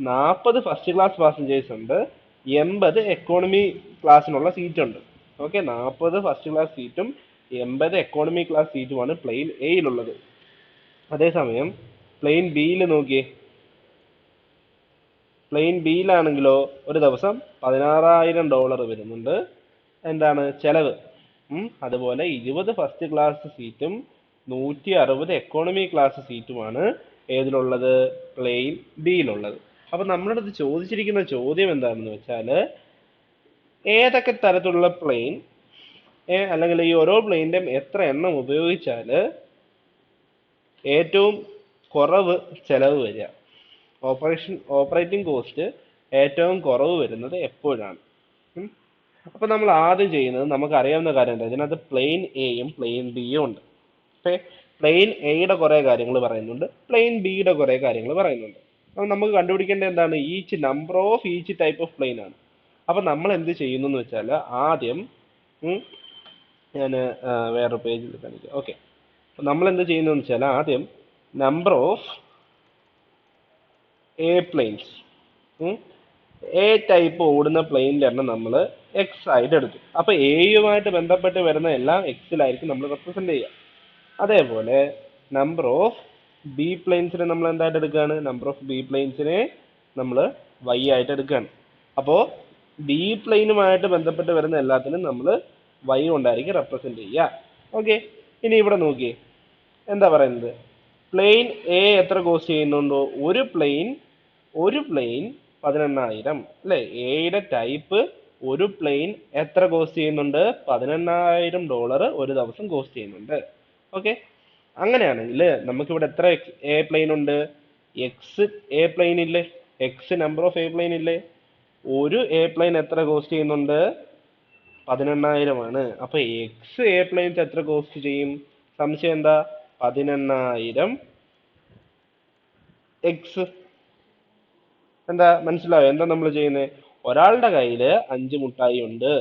40 ഫസ്റ്റ് ക്ലാസ് പാസഞ്ചേഴ്സ് ഉണ്ട്, 80 എക്കോണമി ക്ലാസ്സിനുള്ള സീറ്റ് ഉണ്ട്. ഓക്കെ, 40 ഫസ്റ്റ് ക്ലാസ് സീറ്റും 80 എക്കോണമി ക്ലാസ് സീറ്റുമാണ് പ്ലെയിൻ എയിലുള്ളത്. അതേസമയം പ്ലെയിൻ ബിയിൽ നോക്കിയേ. പ്ലെയിൻ ബിയിലാണെങ്കിലോ ഒരു ദിവസം $16,000 വരുന്നുണ്ട് എന്താണ് ചെലവ്. അതുപോലെ 20 ഫസ്റ്റ് ക്ലാസ് സീറ്റും 160 എക്കോണമി ക്ലാസ് സീറ്റുമാണ് ഏതിലുള്ളത്? പ്ലെയിൻ ബിയിലുള്ളത്. അപ്പൊ നമ്മുടെ അടുത്ത് ചോദിച്ചിരിക്കുന്ന ചോദ്യം എന്താണെന്ന് വെച്ചാൽ, ഏതൊക്കെ തരത്തിലുള്ള പ്ലെയിൻ അല്ലെങ്കിൽ ഈ ഓരോ പ്ലെയിൻ്റെയും എത്ര എണ്ണം ഉപയോഗിച്ചാൽ ഏറ്റവും കുറവ് ചെലവ് വരിക, ഓപ്പറേറ്റിംഗ് കോസ്റ്റ് ഏറ്റവും കുറവ് വരുന്നത് എപ്പോഴാണ്? അപ്പൊ നമ്മൾ ആദ്യം ചെയ്യുന്നത്, നമുക്ക് അറിയാവുന്ന കാര്യം എന്താ? ഇതിനകത്ത് പ്ലെയിൻ എയും പ്ലെയിൻ ബിയും ഉണ്ട്. പ്ലെയിൻ എയുടെ കുറെ കാര്യങ്ങൾ പറയുന്നുണ്ട്, പ്ലെയിൻ ബിയുടെ കുറെ കാര്യങ്ങൾ പറയുന്നുണ്ട്. അപ്പൊ നമുക്ക് കണ്ടുപിടിക്കേണ്ടത് എന്താണ്? Each number of each type of plane ആണ്. അപ്പൊ നമ്മൾ എന്ത് ചെയ്യുന്നു എന്ന് വെച്ചാൽ, ആദ്യം ഞാൻ വേറൊരു പേജിൽ കാണിക്കാം. ഓക്കെ, അപ്പൊ നമ്മൾ എന്ത് ചെയ്യുന്നു എന്ന് വെച്ചാൽ, ആദ്യം number of A planes, A type ഓടുന്ന പ്ലെയിനിന്റെ എണ്ണം നമ്മൾ എക്സ് ആയിട്ട് എടുത്തു. അപ്പൊ എയുമായിട്ട് ബന്ധപ്പെട്ട് വരുന്ന എല്ലാം എക്സിലായിരിക്കും നമ്മൾ റെപ്രസെന്റ് ചെയ്യുക. അതേപോലെ നമ്പർ ഓഫ് ബി പ്ലെയിൻസിനെ നമ്മൾ എന്തായിട്ട് എടുക്കുകയാണ്? നമ്പർ ഓഫ് ബി പ്ലെയിൻസിനെ നമ്മൾ y ആയിട്ട് എടുക്കുകയാണ്. അപ്പോൾ ബി പ്ലെയിനുമായിട്ട് ബന്ധപ്പെട്ട് വരുന്ന എല്ലാത്തിനും നമ്മൾ y കൊണ്ടായിരിക്കും റെപ്രസെന്റ് ചെയ്യുക. ഓക്കെ, ഇനി ഇവിടെ നോക്കിയേ എന്താ പറയുന്നത്? പ്ലെയിൻ എ എത്ര കോസ്റ്റ് ചെയ്യുന്നുണ്ടോ? ഒരു പ്ലെയിൻ 18,000 അല്ലേ? എയുടെ ടൈപ്പ് ഒരു പ്ലെയിൻ എത്ര കോസ്റ്റ് ചെയ്യുന്നുണ്ട്? $18,000 ഒരു ദിവസം കോസ്റ്റ് ചെയ്യുന്നുണ്ട്. ഓക്കെ, അങ്ങനെയാണെങ്കിൽ നമുക്കിവിടെ എത്ര എ പ്ലെയിൻ ഉണ്ട്? എക്സ് എ പ്ലെയിൻ ഇല്ലേ? X number of A plane ഇല്ലേ? ഒരു എ പ്ലെയിൻ എത്ര കോസ്റ്റ് ചെയ്യുന്നുണ്ട്? 18,000 ആണ്. അപ്പൊ എക്സ് എ പ്ലെയിൻസ് എത്ര കോസ്റ്റ് ചെയ്യും? സംശയം എന്താ? 18,000 എക്സ്. എന്താ മനസ്സിലായോ എന്താ നമ്മൾ ചെയ്യുന്നത്? ഒരാളുടെ കയ്യിൽ 5 മുട്ടായി ഉണ്ട്.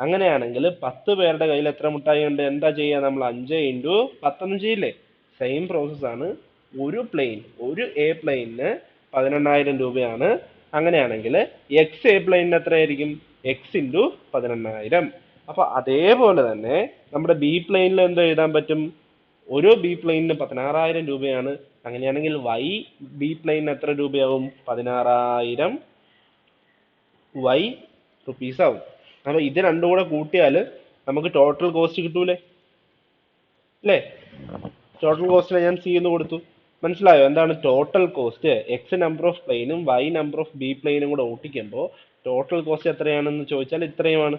അങ്ങനെയാണെങ്കിൽ 10 പേരുടെ കയ്യിൽ എത്ര മുട്ടായി ഉണ്ട്? എന്താ ചെയ്യുക? നമ്മൾ 5 ഇൻറ്റു 10 ചെയ്യില്ലേ? സെയിം പ്രോസസ് ആണ്. ഒരു എ പ്ലെയിനിന് 18,000 രൂപയാണ്. അങ്ങനെയാണെങ്കിൽ എക്സ് എ പ്ലെയിനിന് എത്രയായിരിക്കും? X into 18,000. അപ്പൊ അതേപോലെ തന്നെ നമ്മുടെ ബി പ്ലെയിനിൽ എന്ത് എഴുതാൻ പറ്റും? ഒരു ബി പ്ലെയിനിന് 16,000 രൂപയാണ്. അങ്ങനെയാണെങ്കിൽ വൈ ബി പ്ലെയിനിന് എത്ര രൂപയാവും? 16,000 വൈ റുപ്പീസ് ആവും. അപ്പൊ ഇത് രണ്ടും കൂടെ കൂട്ടിയാൽ നമുക്ക് ടോട്ടൽ കോസ്റ്റ് കിട്ടൂലേ? അല്ലേ? ടോട്ടൽ കോസ്റ്റിനെ ഞാൻ സി എന്ന് കൊടുത്തു. മനസ്സിലായോ എന്താണ് total cost? X number of പ്ലെയിനും വൈ നമ്പർ ഓഫ് ബി പ്ലെയിനും കൂടെ ഓട്ടിക്കുമ്പോൾ ടോട്ടൽ കോസ്റ്റ് എത്രയാണെന്ന് ചോദിച്ചാൽ ഇത്രയുമാണ്.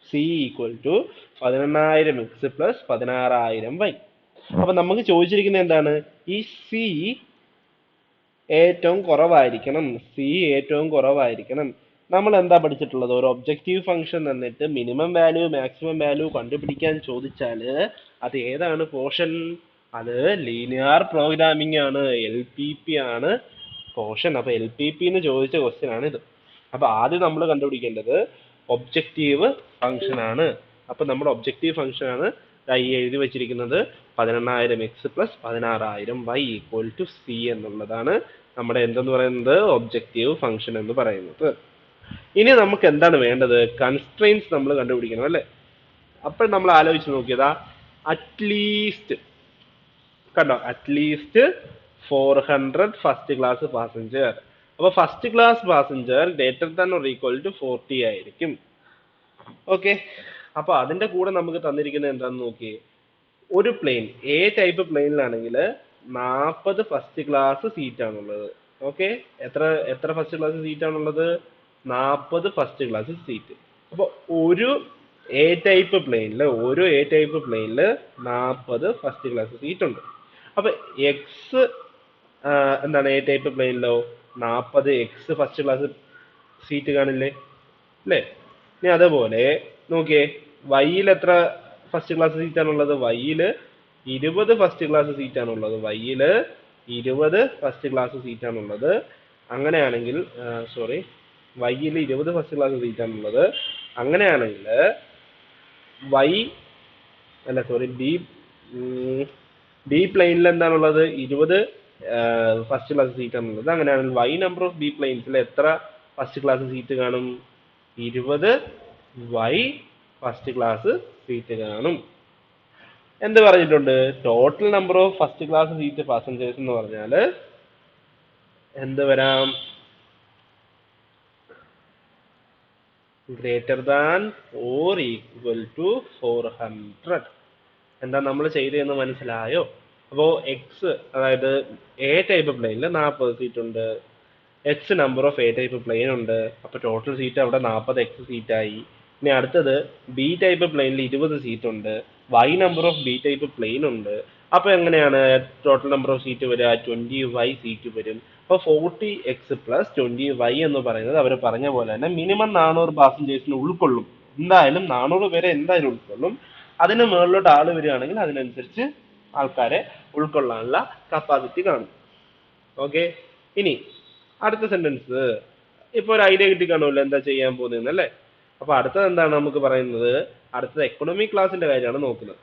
C equal to 18,000 x plus 16,000 y. അപ്പൊ നമുക്ക് ചോദിച്ചിരിക്കുന്നത് എന്താണ്? ഈ സി ഏറ്റവും കുറവായിരിക്കണം. സി ഏറ്റവും കുറവായിരിക്കണം. നമ്മൾ എന്താ പഠിച്ചിട്ടുള്ളത്? ഒരു ഒബ്ജക്റ്റീവ് ഫംഗ്ഷൻ തന്നിട്ട് മിനിമം വാല്യൂ മാക്സിമം വാല്യൂ കണ്ടുപിടിക്കാൻ ചോദിച്ചാൽ അത് ഏതാണ് പോർഷൻ? അത് ലീനിയർ പ്രോഗ്രാമിംഗ് ആണ്, LPP ആണ് പോർഷൻ. അപ്പൊ LPP എന്ന് ചോദിച്ച ക്വസ്റ്റ്യൻ ആണ് ഇത്. അപ്പൊ ആദ്യം നമ്മൾ കണ്ടുപിടിക്കേണ്ടത് ഒബ്ജക്റ്റീവ് ഫംഗ്ഷൻ ആണ്. അപ്പൊ നമ്മുടെ ഒബ്ജക്റ്റീവ് ഫംഗ്ഷൻ ആണ് ഈ എഴുതി വെച്ചിരിക്കുന്നത് 18,000 x plus 16,000 y equal to C എന്നുള്ളതാണ് നമ്മുടെ എന്തെന്ന് പറയുന്നത്? ഒബ്ജക്റ്റീവ് ഫംഗ്ഷൻ എന്ന് പറയുന്നത്. ഇനി നമുക്ക് എന്താണ് വേണ്ടത്? കൺസ്ട്രെയിൻസ് നമ്മൾ കണ്ടുപിടിക്കണം അല്ലേ? അപ്പോൾ നമ്മൾ ആലോചിച്ച് നോക്കിയതാ അറ്റ്ലീസ്റ്റ് കണ്ടോ, അറ്റ്ലീസ്റ്റ് 400 ഫസ്റ്റ് ക്ലാസ് പാസഞ്ചർ. അപ്പൊ first class passenger greater than or equal to 40 ആയിരിക്കും. ഓക്കെ, അപ്പൊ അതിന്റെ കൂടെ നമുക്ക് തന്നിരിക്കുന്നത് എന്താണെന്ന് നോക്കിയേ. ഒരു പ്ലെയിൻ എ ടൈപ്പ് പ്ലെയിനിലാണെങ്കിൽ 40 ഫസ്റ്റ് ക്ലാസ് സീറ്റ് ആണുള്ളത്. ഓക്കെ, എത്ര ഫസ്റ്റ് ക്ലാസ് സീറ്റ് ആണുള്ളത്? 40 ഫസ്റ്റ് ക്ലാസ് സീറ്റ്. അപ്പൊ ഒരു എ ടൈപ്പ് പ്ലെയിനിൽ 40 ഫസ്റ്റ് ക്ലാസ് സീറ്റ് ഉണ്ട്. അപ്പൊ എക്സ് എന്താണ്? എ ടൈപ്പ് പ്ലെയിനിലോ 40 എക്സ് ഫസ്റ്റ് ക്ലാസ് സീറ്റ് കാണില്ലേ? അല്ലേ? ഇനി അതേപോലെ നോക്കിയേ, വൈയിൽ എത്ര ഫസ്റ്റ് ക്ലാസ് സീറ്റ് ആണുള്ളത്? വൈയിൽ 20 ഫസ്റ്റ് ക്ലാസ് സീറ്റ് ആണുള്ളത്. വൈയിൽ 20 ഫസ്റ്റ് ക്ലാസ് സീറ്റ് ആണുള്ളത്. അങ്ങനെയാണെങ്കിൽ വൈയിൽ 20 ഫസ്റ്റ് ക്ലാസ് സീറ്റ് ആണുള്ളത്. അങ്ങനെയാണെങ്കിൽ ബി പ്ലെയിനിൽ എന്താണുള്ളത്? 20 ഫസ്റ്റ് ക്ലാസ് സീറ്റ് ആണുള്ളത്. അങ്ങനെയാണെങ്കിൽ വൈ നമ്പർ ഓഫ് ബി പ്ലെയിൻസിൽ എത്ര ഫസ്റ്റ് ക്ലാസ് സീറ്റ് കാണും? 20 വൈ ഫസ്റ്റ് ക്ലാസ് സീറ്റ് കാണും. എന്ത് പറഞ്ഞിട്ടുണ്ട്? Total number of first class seat passengers എന്ന് പറഞ്ഞാൽ എന്ത് വരാം? Greater than or equal to 400. എന്താ നമ്മൾ ചെയ്തതെന്ന് മനസ്സിലായോ? അപ്പോൾ എക്സ് അതായത് എ ടൈപ്പ് പ്ലെയിനിൽ 40 സീറ്റ് ഉണ്ട്. X number of A type plane ഉണ്ട്. അപ്പൊ ടോട്ടൽ സീറ്റ് അവിടെ 40 എക്സ് സീറ്റ് ആയി. ഇനി അടുത്തത് ബി ടൈപ്പ് പ്ലെയിനിൽ 20 സീറ്റ് ഉണ്ട്. Y number of B type plane ഉണ്ട്. അപ്പൊ എങ്ങനെയാണ് ടോട്ടൽ നമ്പർ ഓഫ് സീറ്റ് വരിക? 20 വൈ സീറ്റ് വരും. അപ്പൊ 40 എക്സ് പ്ലസ് 20 വൈ എന്ന് പറയുന്നത് അവർ പറഞ്ഞ പോലെ തന്നെ മിനിമം 400 പാസഞ്ചേഴ്സിന് ഉൾക്കൊള്ളും. എന്തായാലും 400 പേരെ എന്തായാലും ഉൾക്കൊള്ളും. അതിന് മുകളിലോട്ട് ആള് വരികയാണെങ്കിൽ അതിനനുസരിച്ച് ആൾക്കാരെ ഉൾക്കൊള്ളാനുള്ള കപ്പാസിറ്റി കാണും. ഓക്കെ, ഇനി അടുത്ത സെന്റൻസ്. ഇപ്പൊ ഒരു ഐഡിയ കിട്ടി കാണുമല്ലോ എന്താ ചെയ്യാൻ പോകുന്നത് അല്ലേ? അപ്പൊ അടുത്തത് എന്താണ് നമുക്ക് പറയുന്നത്? അടുത്തത് എക്കണോമി ക്ലാസിന്റെ കാര്യമാണ് നോക്കുന്നത്.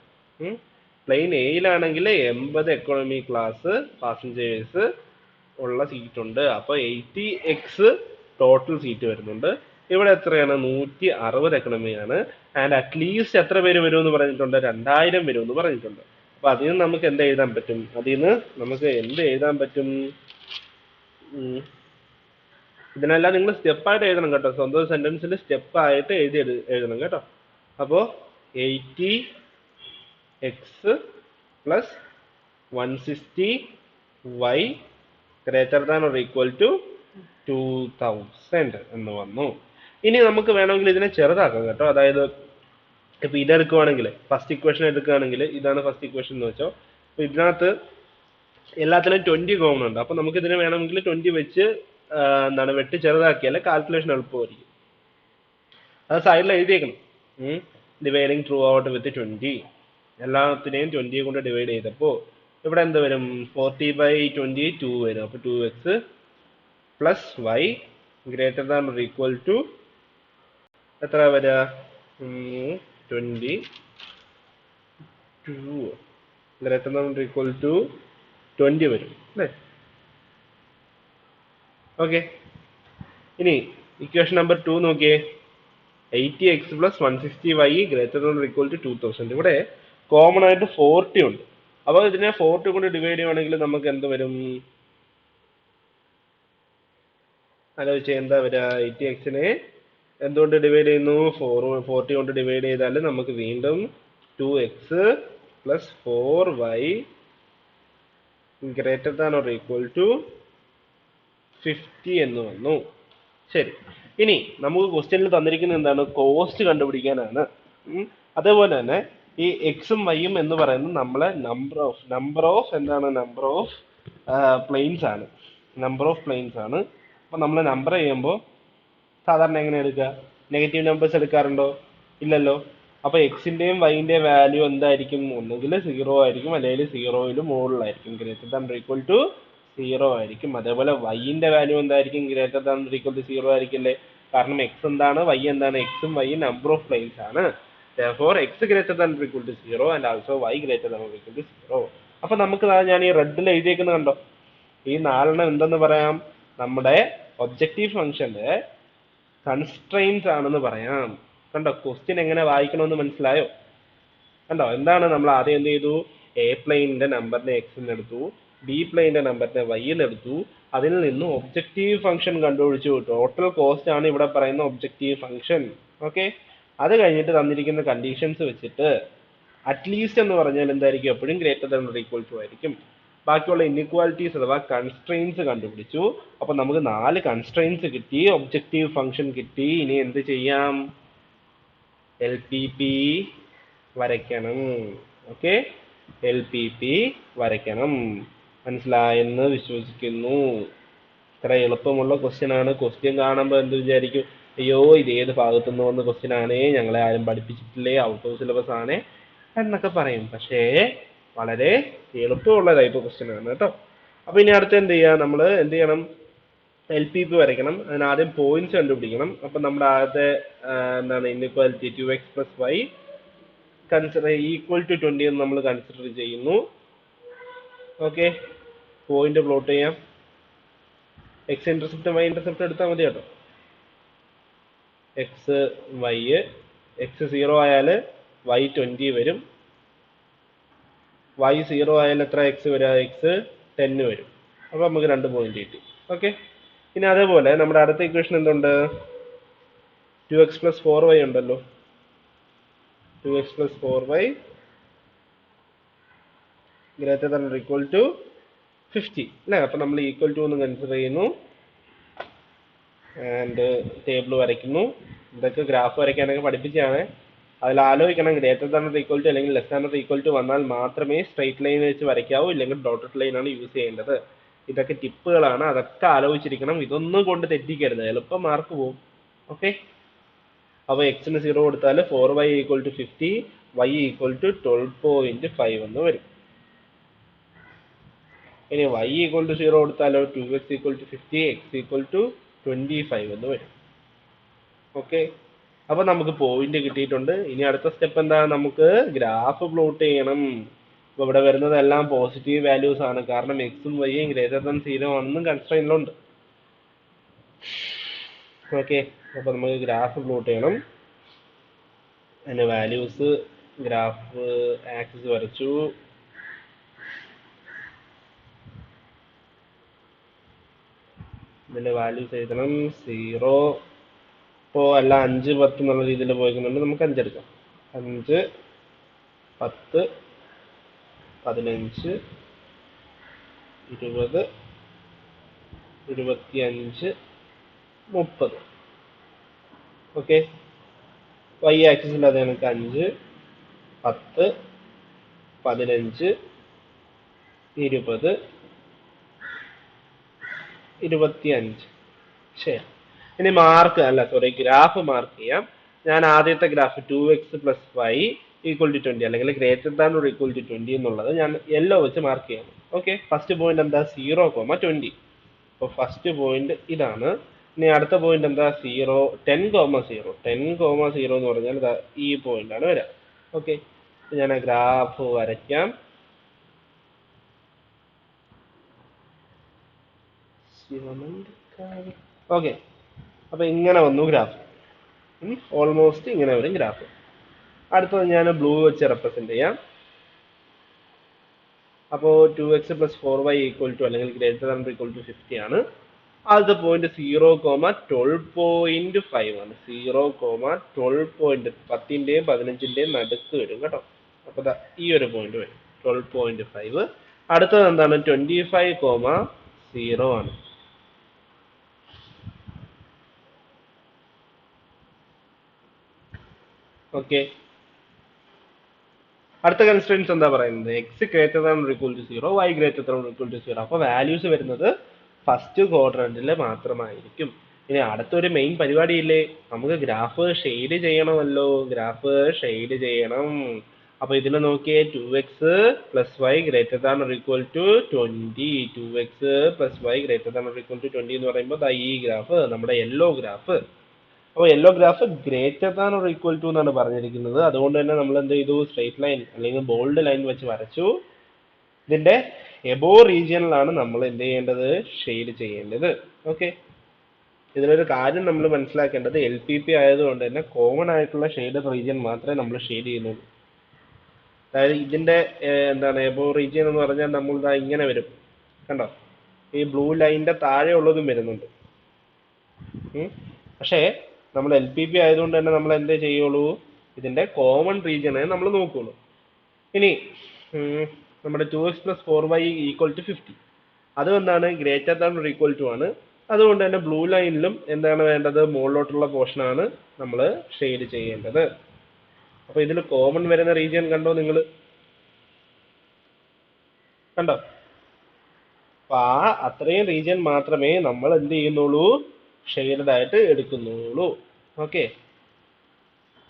പ്ലെയിൻ എയിലാണെങ്കിൽ 80 എക്കണോമി ക്ലാസ് പാസഞ്ചേഴ്സ് ഉള്ള സീറ്റ് ഉണ്ട്. അപ്പൊ 80 എക്സ് ടോട്ടൽ സീറ്റ് വരുന്നുണ്ട്. ഇവിടെ എത്രയാണ്? 160 എക്കണോമിയാണ്. ആൻഡ് അറ്റ്ലീസ്റ്റ് എത്ര പേര് വരുമെന്ന് പറഞ്ഞിട്ടുണ്ട്? 2000 വരുമെന്ന് പറഞ്ഞിട്ടുണ്ട്. അപ്പൊ അതിൽ നിന്ന് നമുക്ക് എന്ത് എഴുതാൻ പറ്റും? അതിൽ നിന്ന് നമുക്ക് എന്ത് എഴുതാൻ പറ്റും? ഇതിനെല്ലാം നിങ്ങൾ സ്റ്റെപ്പായിട്ട് എഴുതണം കേട്ടോ. സ്വന്തം സെന്റൻസിൽ സ്റ്റെപ്പായിട്ട് എഴുതണം കേട്ടോ. അപ്പോൾ 80x plus 160y greater than or equal to 2000 എന്ന് വന്നു. ഇനി നമുക്ക് വേണമെങ്കിൽ ഇതിനെ ചെറുതാക്കാം കേട്ടോ. അതായത് ഇപ്പൊ ഇതെടുക്കുവാണെങ്കിൽ, ഫസ്റ്റ് ഇക്വേഷൻ എടുക്കുകയാണെങ്കിൽ, ഇതാണ് ഫസ്റ്റ് ഇക്വേഷൻ എന്ന് വെച്ചോ. അപ്പൊ ഇതിനകത്ത് എല്ലാത്തിനും 20 കോമൺ ഉണ്ട്. അപ്പൊ നമുക്ക് ഇതിനെ വേണമെങ്കിൽ 20 വെച്ച് വെട്ടി ചെറുതാക്കിയാൽ കാൽക്കുലേഷൻ എളുപ്പമായിരിക്കും. അത് സൈഡിൽ എഴുതിയേക്കണം. Dividing through out with 20. എല്ലാത്തിനെയും 20 കൊണ്ട് ഡിവൈഡ് ചെയ്തപ്പോൾ ഇവിടെ എന്ത് വരും? 40/22 വരും. അപ്പൊ 2x plus y greater than or equal to എത്ര വരിക? 22 greater than or equal to 20 വരും അല്ലേ? ഓക്കെ. ഇനി ഇക്വേഷൻ നമ്പർ 2 നോക്കിയേ. 80x plus 160y greater than or equal to 2000. ഇവിടെ കോമൺ ആയിട്ട് 40 ഉണ്ട്. അപ്പോൾ ഇതിനെ 40 കൊണ്ട് ഡിവൈഡ് ചെയ്യുവാണെങ്കിൽ നമുക്ക് എന്ത് വരും? ആലോചിച്ച് എന്താ വരിക? 80xനെ എന്തുകൊണ്ട് ഡിവൈഡ് ചെയ്യുന്നു? 40 കൊണ്ട് ഡിവൈഡ് ചെയ്താൽ നമുക്ക് വീണ്ടും 2x plus 4y greater than or equal to 50 എന്ന് വന്നു. ശരി. ഇനി നമുക്ക് ക്വസ്റ്റ്യനിൽ തന്നിരിക്കുന്നത് എന്താണ്? കോസ്റ്റ് കണ്ടുപിടിക്കാനാണ്. അതേപോലെ തന്നെ ഈ എക്സും വൈയും എന്ന് പറയുന്നത് നമ്മളെ നമ്പർ ഓഫ് പ്ലെയിൻസ് ആണ്. അപ്പൊ നമ്മൾ നമ്പർ ചെയ്യുമ്പോൾ സാധാരണ എങ്ങനെ എടുക്കുക? നെഗറ്റീവ് നമ്പേഴ്സ് എടുക്കാറുണ്ടോ? ഇല്ലല്ലോ. അപ്പൊ എക്സിന്റെയും വൈന്റെയും വാല്യൂ എന്തായിരിക്കും? ഒന്നുകിൽ 0 ആയിരിക്കും, അല്ലെങ്കിൽ 0യിലും മുകളിലായിരിക്കും. ഗ്രേറ്റർ ദാൻ ഈക്വൽ ടു 0 ആയിരിക്കും. അതേപോലെ വൈന്റെ വാല്യൂ എന്തായിരിക്കും? ഗ്രേറ്റർ ദാൻ ഈക്വൽ ടു 0 ആയിരിക്കില്ലേ? കാരണം എക്സ് എന്താണ്, വൈ എന്താണ്? എക്സും വൈയും നമ്പർ ഓഫ് പ്ലെയിൻസ് ആണ്. therefore x greater than or equal to 0 and also y greater than or equal to 0. അപ്പൊ നമുക്ക് ഞാൻ ഈ റെഡിൽ എഴുതിയേക്കുന്നത് കണ്ടോ? ഈ 4 എന്തെന്ന് പറയാം? നമ്മുടെ ഒബ്ജക്റ്റീവ് ഫംഗ്ഷന്റെ കൺസ്ട്രെയിൻസ് ആണെന്ന് പറയാം. കണ്ടോ? ക്വസ്റ്റ്യൻ എങ്ങനെ വായിക്കണമെന്ന് മനസ്സിലായോ? കണ്ടോ? എന്താണ് നമ്മൾ ആദ്യം എന്ത് ചെയ്തു? എ പ്ലെയിനിന്റെ നമ്പറിനെ എക്സ് എന്ന് എടുത്തു, ബി പ്ലെയിനിന്റെ നമ്പറിനെ വൈ എന്ന് എടുത്തു. അതിൽ നിന്ന് ഒബ്ജക്റ്റീവ് ഫംഗ്ഷൻ കണ്ടുപിടിച്ചു. ടോട്ടൽ കോസ്റ്റ് ആണ് ഇവിടെ പറയുന്ന ഒബ്ജക്റ്റീവ് ഫംഗ്ഷൻ. ഓക്കെ. അത് കഴിഞ്ഞിട്ട് തന്നിരിക്കുന്ന കണ്ടീഷൻസ് വെച്ചിട്ട് അറ്റ്ലീസ്റ്റ് എന്ന് പറഞ്ഞാൽ എന്തായിരിക്കും? എപ്പോഴും greater than or equal to ആയിരിക്കും. ബാക്കിയുള്ള ഇൻഇക്വാലിറ്റീസ് അഥവാ കൺസ്ട്രെയിൻസ് കണ്ടുപിടിച്ചു. അപ്പൊ നമുക്ക് 4 കൺസ്ട്രെയിൻസ് കിട്ടി, ഒബ്ജക്റ്റീവ് ഫംഗ്ഷൻ കിട്ടി. ഇനി എന്ത് ചെയ്യാം? LPP വരയ്ക്കണം. ഓക്കെ. LPP വരയ്ക്കണം. മനസ്സിലായെന്ന് വിശ്വസിക്കുന്നു. ഇത്ര എളുപ്പമുള്ള ക്വസ്റ്റ്യൻ ആണ്. ക്വസ്റ്റ്യൻ കാണുമ്പോൾ എന്ത് വിചാരിക്കും? അയ്യോ, ഇത് ഏത് ഭാഗത്തുനിന്ന് വന്ന ക്വസ്റ്റ്യൻ ആണേ, ഞങ്ങളെ ആരും പഠിപ്പിച്ചിട്ടില്ലേ, ഔട്ട് ഓഫ് സിലബസ് ആണേ എന്നൊക്കെ പറയും. പക്ഷേ വളരെ എളുപ്പമുള്ള ടൈപ്പ് ക്വസ്റ്റ്യൻ ആണ് കേട്ടോ. അപ്പൊ ഇനി അടുത്ത് എന്ത് ചെയ്യുക? നമ്മൾ എന്ത് ചെയ്യണം? LPP വരയ്ക്കണം. അതിന് ആദ്യം പോയിന്റ്സ് കണ്ടുപിടിക്കണം. അപ്പൊ നമ്മുടെ ആദ്യത്തെ inequality 2x plus y consider equal to 20 എന്ന് നമ്മൾ കൺസിഡർ ചെയ്യുന്നു. ഓക്കെ. പോയിന്റ് പ്ലോട്ട് ചെയ്യാം. എക്സ് ഇന്റർസെപ്റ്റ് വൈ ഇന്റർസെപ്റ്റ് എടുത്താൽ മതി കേട്ടോ. എക്സ് വൈ, എക്സ് 0 ആയാൽ വൈ 20 വരും. വൈ 0 ആയാൽ എത്ര എക്സ് വരിക? എക്സ് 10 വരും. അപ്പൊ നമുക്ക് 2 പോയിന്റ് കിട്ടി. ഓക്കെ. ഇനി അതേപോലെ നമ്മുടെ അടുത്ത ഇക്വേഷൻ എന്തുണ്ട്? 2x പ്ലസ് 4y ഉണ്ടല്ലോ. 2x plus 4y greater than or equal to 50 അല്ലേ? അപ്പൊ നമ്മൾ ഈക്വൽ ടു എന്ന് കൺസിഡർ ചെയ്യുന്നു. ആൻഡ് ടേബിൾ വരയ്ക്കുന്നു. ഇതൊക്കെ ഗ്രാഫ് വരയ്ക്കാനൊക്കെ പഠിപ്പിച്ചാണ്. അതിൽ ആലോചിക്കണം, greater than or equal to അല്ലെങ്കിൽ less than or equal to വന്നാൽ മാത്രമേ സ്ട്രൈറ്റ് ലൈൻ വെച്ച് വരയ്ക്കാവൂ, ഇല്ലെങ്കിൽ ഡോട്ടഡ് ലൈൻ ആണ് യൂസ് ചെയ്യേണ്ടത്. ഇതൊക്കെ ടിപ്പുകളാണ്, അതൊക്കെ ആലോചിച്ചിരിക്കണം. ഇതൊന്നും കൊണ്ട് തെറ്റിക്കരുത്, എളുപ്പം മാർക്ക് പോകും. ഓക്കെ. അപ്പോൾ എക്സിന് 0 കൊടുത്താൽ 4y equal to 50, y equal to 12.5 എന്ന് വരും. ഇനി y ഈക്വൽ ടു 0 കൊടുത്താലോ 2x equal to 50, x equal to 25 എന്ന് വരും. ഓക്കെ. അപ്പൊ നമുക്ക് പോയിന്റ് കിട്ടിയിട്ടുണ്ട്. ഇനി അടുത്ത സ്റ്റെപ്പ് എന്താ? നമുക്ക് ഗ്രാഫ് പ്ലോട്ട് ചെയ്യണം. അപ്പൊ ഇവിടെ വരുന്നതെല്ലാം പോസിറ്റീവ് വാല്യൂസ് ആണ്, കാരണം എക്സും വൈയും ഗ്രേറ്റർ ദാൻ 0 ആണെന്നും കൺസ്ട്രെയിനിലുണ്ട്. ഓക്കെ. അപ്പൊ നമുക്ക് ഗ്രാഫ് പ്ലോട്ട് ചെയ്യണം. അതിന്റെ വാല്യൂസ് ഗ്രാഫ് ആക്സിസ് വരച്ചു. ഇതിന്റെ വാല്യൂസ് എഴുതണം. 0 ഇപ്പോൾ അല്ല 5, 10 എന്നുള്ള രീതിയിൽ പോയിക്കുന്നുണ്ട്. നമുക്ക് 5 എടുക്കാം. 5, 10, 15, 20, 25, 30. ഓക്കെ, y ആക്സിസിൽ അത് നമുക്ക് 5, 10, 15, 20, 25. ശരി, ഇനി മാർക്ക് അല്ല സോറി ഗ്രാഫ് മാർക്ക് ചെയ്യാം. ഞാൻ ആദ്യത്തെ graph 2x plus y equal to 20 അല്ലെങ്കിൽ greater than or equal to 20 എന്നുള്ളത് ഞാൻ യെല്ലോ വെച്ച് മാർക്ക് ചെയ്യാം. ഓക്കെ, ഫസ്റ്റ് പോയിന്റ് എന്താ 0,20. അപ്പോൾ ഫസ്റ്റ് പോയിന്റ് ഇതാണ്. ഇനി അടുത്ത പോയിന്റ് എന്താ 10,0 10,0 എന്ന് പറഞ്ഞാൽ ഇതാ ഈ പോയിന്റ് ആണ് വരിക. ഓക്കെ, ഞാൻ ആ ഗ്രാഫ് വരയ്ക്കാം. ഓക്കെ, അപ്പൊ ഇങ്ങനെ വന്നു ഗ്രാഫ്. ഓൾമോസ്റ്റ് ഇങ്ങനെ വരും ഗ്രാഫ്. അടുത്തത് ഞാൻ ബ്ലൂ വെച്ച് റെപ്രസെന്റ് ചെയ്യാം. അപ്പോൾ 2x plus 4y equal to അല്ലെങ്കിൽ ഗ്രേറ്റർ ദാൻ ഈക്വൽ ടു 50 ആണ്. ആദ്യത്തെ പോയിന്റ് 0,12.5 ആണ്. 0,12. 10ന്റെയും 15ന്റെയും നടുക്ക് വരും കേട്ടോ. അപ്പൊ ഈ ഒരു പോയിന്റ് വരും 12.5. അടുത്തത് എന്താണ് 25,0 ആണ്. ഓക്കെ, അടുത്ത കൺസ്ട്രെയിൻസ് എന്താ പറയുന്നത് x greater than equal to 0, y greater than equal to 0. അപ്പൊ വാല്യൂസ് വരുന്നത് ഫസ്റ്റ് ക്വാഡ്രന്റിൽ മാത്രമായിരിക്കും. ഇനി അടുത്തൊരു മെയിൻ പരിപാടിയില്ലേ, നമുക്ക് ഗ്രാഫ് ഷെയ്ഡ് ചെയ്യണമല്ലോ. ഗ്രാഫ് ഷെയ്ഡ് ചെയ്യണം. അപ്പൊ ഇതിൽ നോക്കിയേ 2x plus y greater than equal to 20. 2x plus y greater than equal to 20 എന്ന് പറയുമ്പോൾ ഈ ഗ്രാഫ് നമ്മുടെ യെല്ലോ ഗ്രാഫ്. അപ്പോൾ yellow graph greater than or equal to എന്നാണ് പറഞ്ഞിരിക്കുന്നത്. അതുകൊണ്ട് തന്നെ നമ്മൾ എന്ത് ചെയ്തു, സ്ട്രേറ്റ് ലൈൻ അല്ലെങ്കിൽ ബോൾഡ് ലൈൻ വെച്ച് വരച്ചു. ഇതിന്റെ എബോ റീജിയനിലാണ് നമ്മൾ എന്ത് ചെയ്യേണ്ടത്, ഷെയ്ഡ് ചെയ്യേണ്ടത്. ഓക്കെ, ഇതിലൊരു കാര്യം നമ്മൾ മനസ്സിലാക്കേണ്ടത് LPP ആയതുകൊണ്ട് തന്നെ കോമൺ ആയിട്ടുള്ള ഷെയ്ഡ് റീജിയൻ മാത്രമേ നമ്മൾ ഷെയ്ഡ് ചെയ്യുന്നുള്ളൂ. അതായത് ഇതിന്റെ എന്താണ് എബോ റീജിയൻ എന്ന് പറഞ്ഞാൽ നമ്മൾ ഇങ്ങനെ വരും കണ്ടോ, ഈ ബ്ലൂ ലൈനിന്റെ താഴെ ഉള്ളതും വരുന്നുണ്ട്. പക്ഷേ നമ്മൾ LPP ആയതുകൊണ്ട് തന്നെ നമ്മൾ എന്തേ ചെയ്യുള്ളൂ, ഇതിന്റെ കോമൺ റീജിയനെ നമ്മൾ നോക്കുള്ളൂ. ഇനി നമ്മുടെ 2x plus 4y equal to 50, അത് എന്താണ് greater than or equal to ആണ്. അതുകൊണ്ട് തന്നെ ബ്ലൂ ലൈനിലും എന്താണ് വേണ്ടത്, മുകളിലോട്ടുള്ള പോർഷൻ ആണ് നമ്മൾ ഷെയ്ഡ് ചെയ്യേണ്ടത്. അപ്പൊ ഇതിൽ കോമൺ വരുന്ന റീജിയൻ കണ്ടോ നിങ്ങൾ, കണ്ടോ? അപ്പൊ അത്രയും റീജിയൻ മാത്രമേ നമ്മൾ എന്ത് ചെയ്യുന്നുള്ളൂ, ഷെയ്ഡഡ് ആയിട്ട് എടുക്കുന്നുള്ളൂ. ഓക്കെ,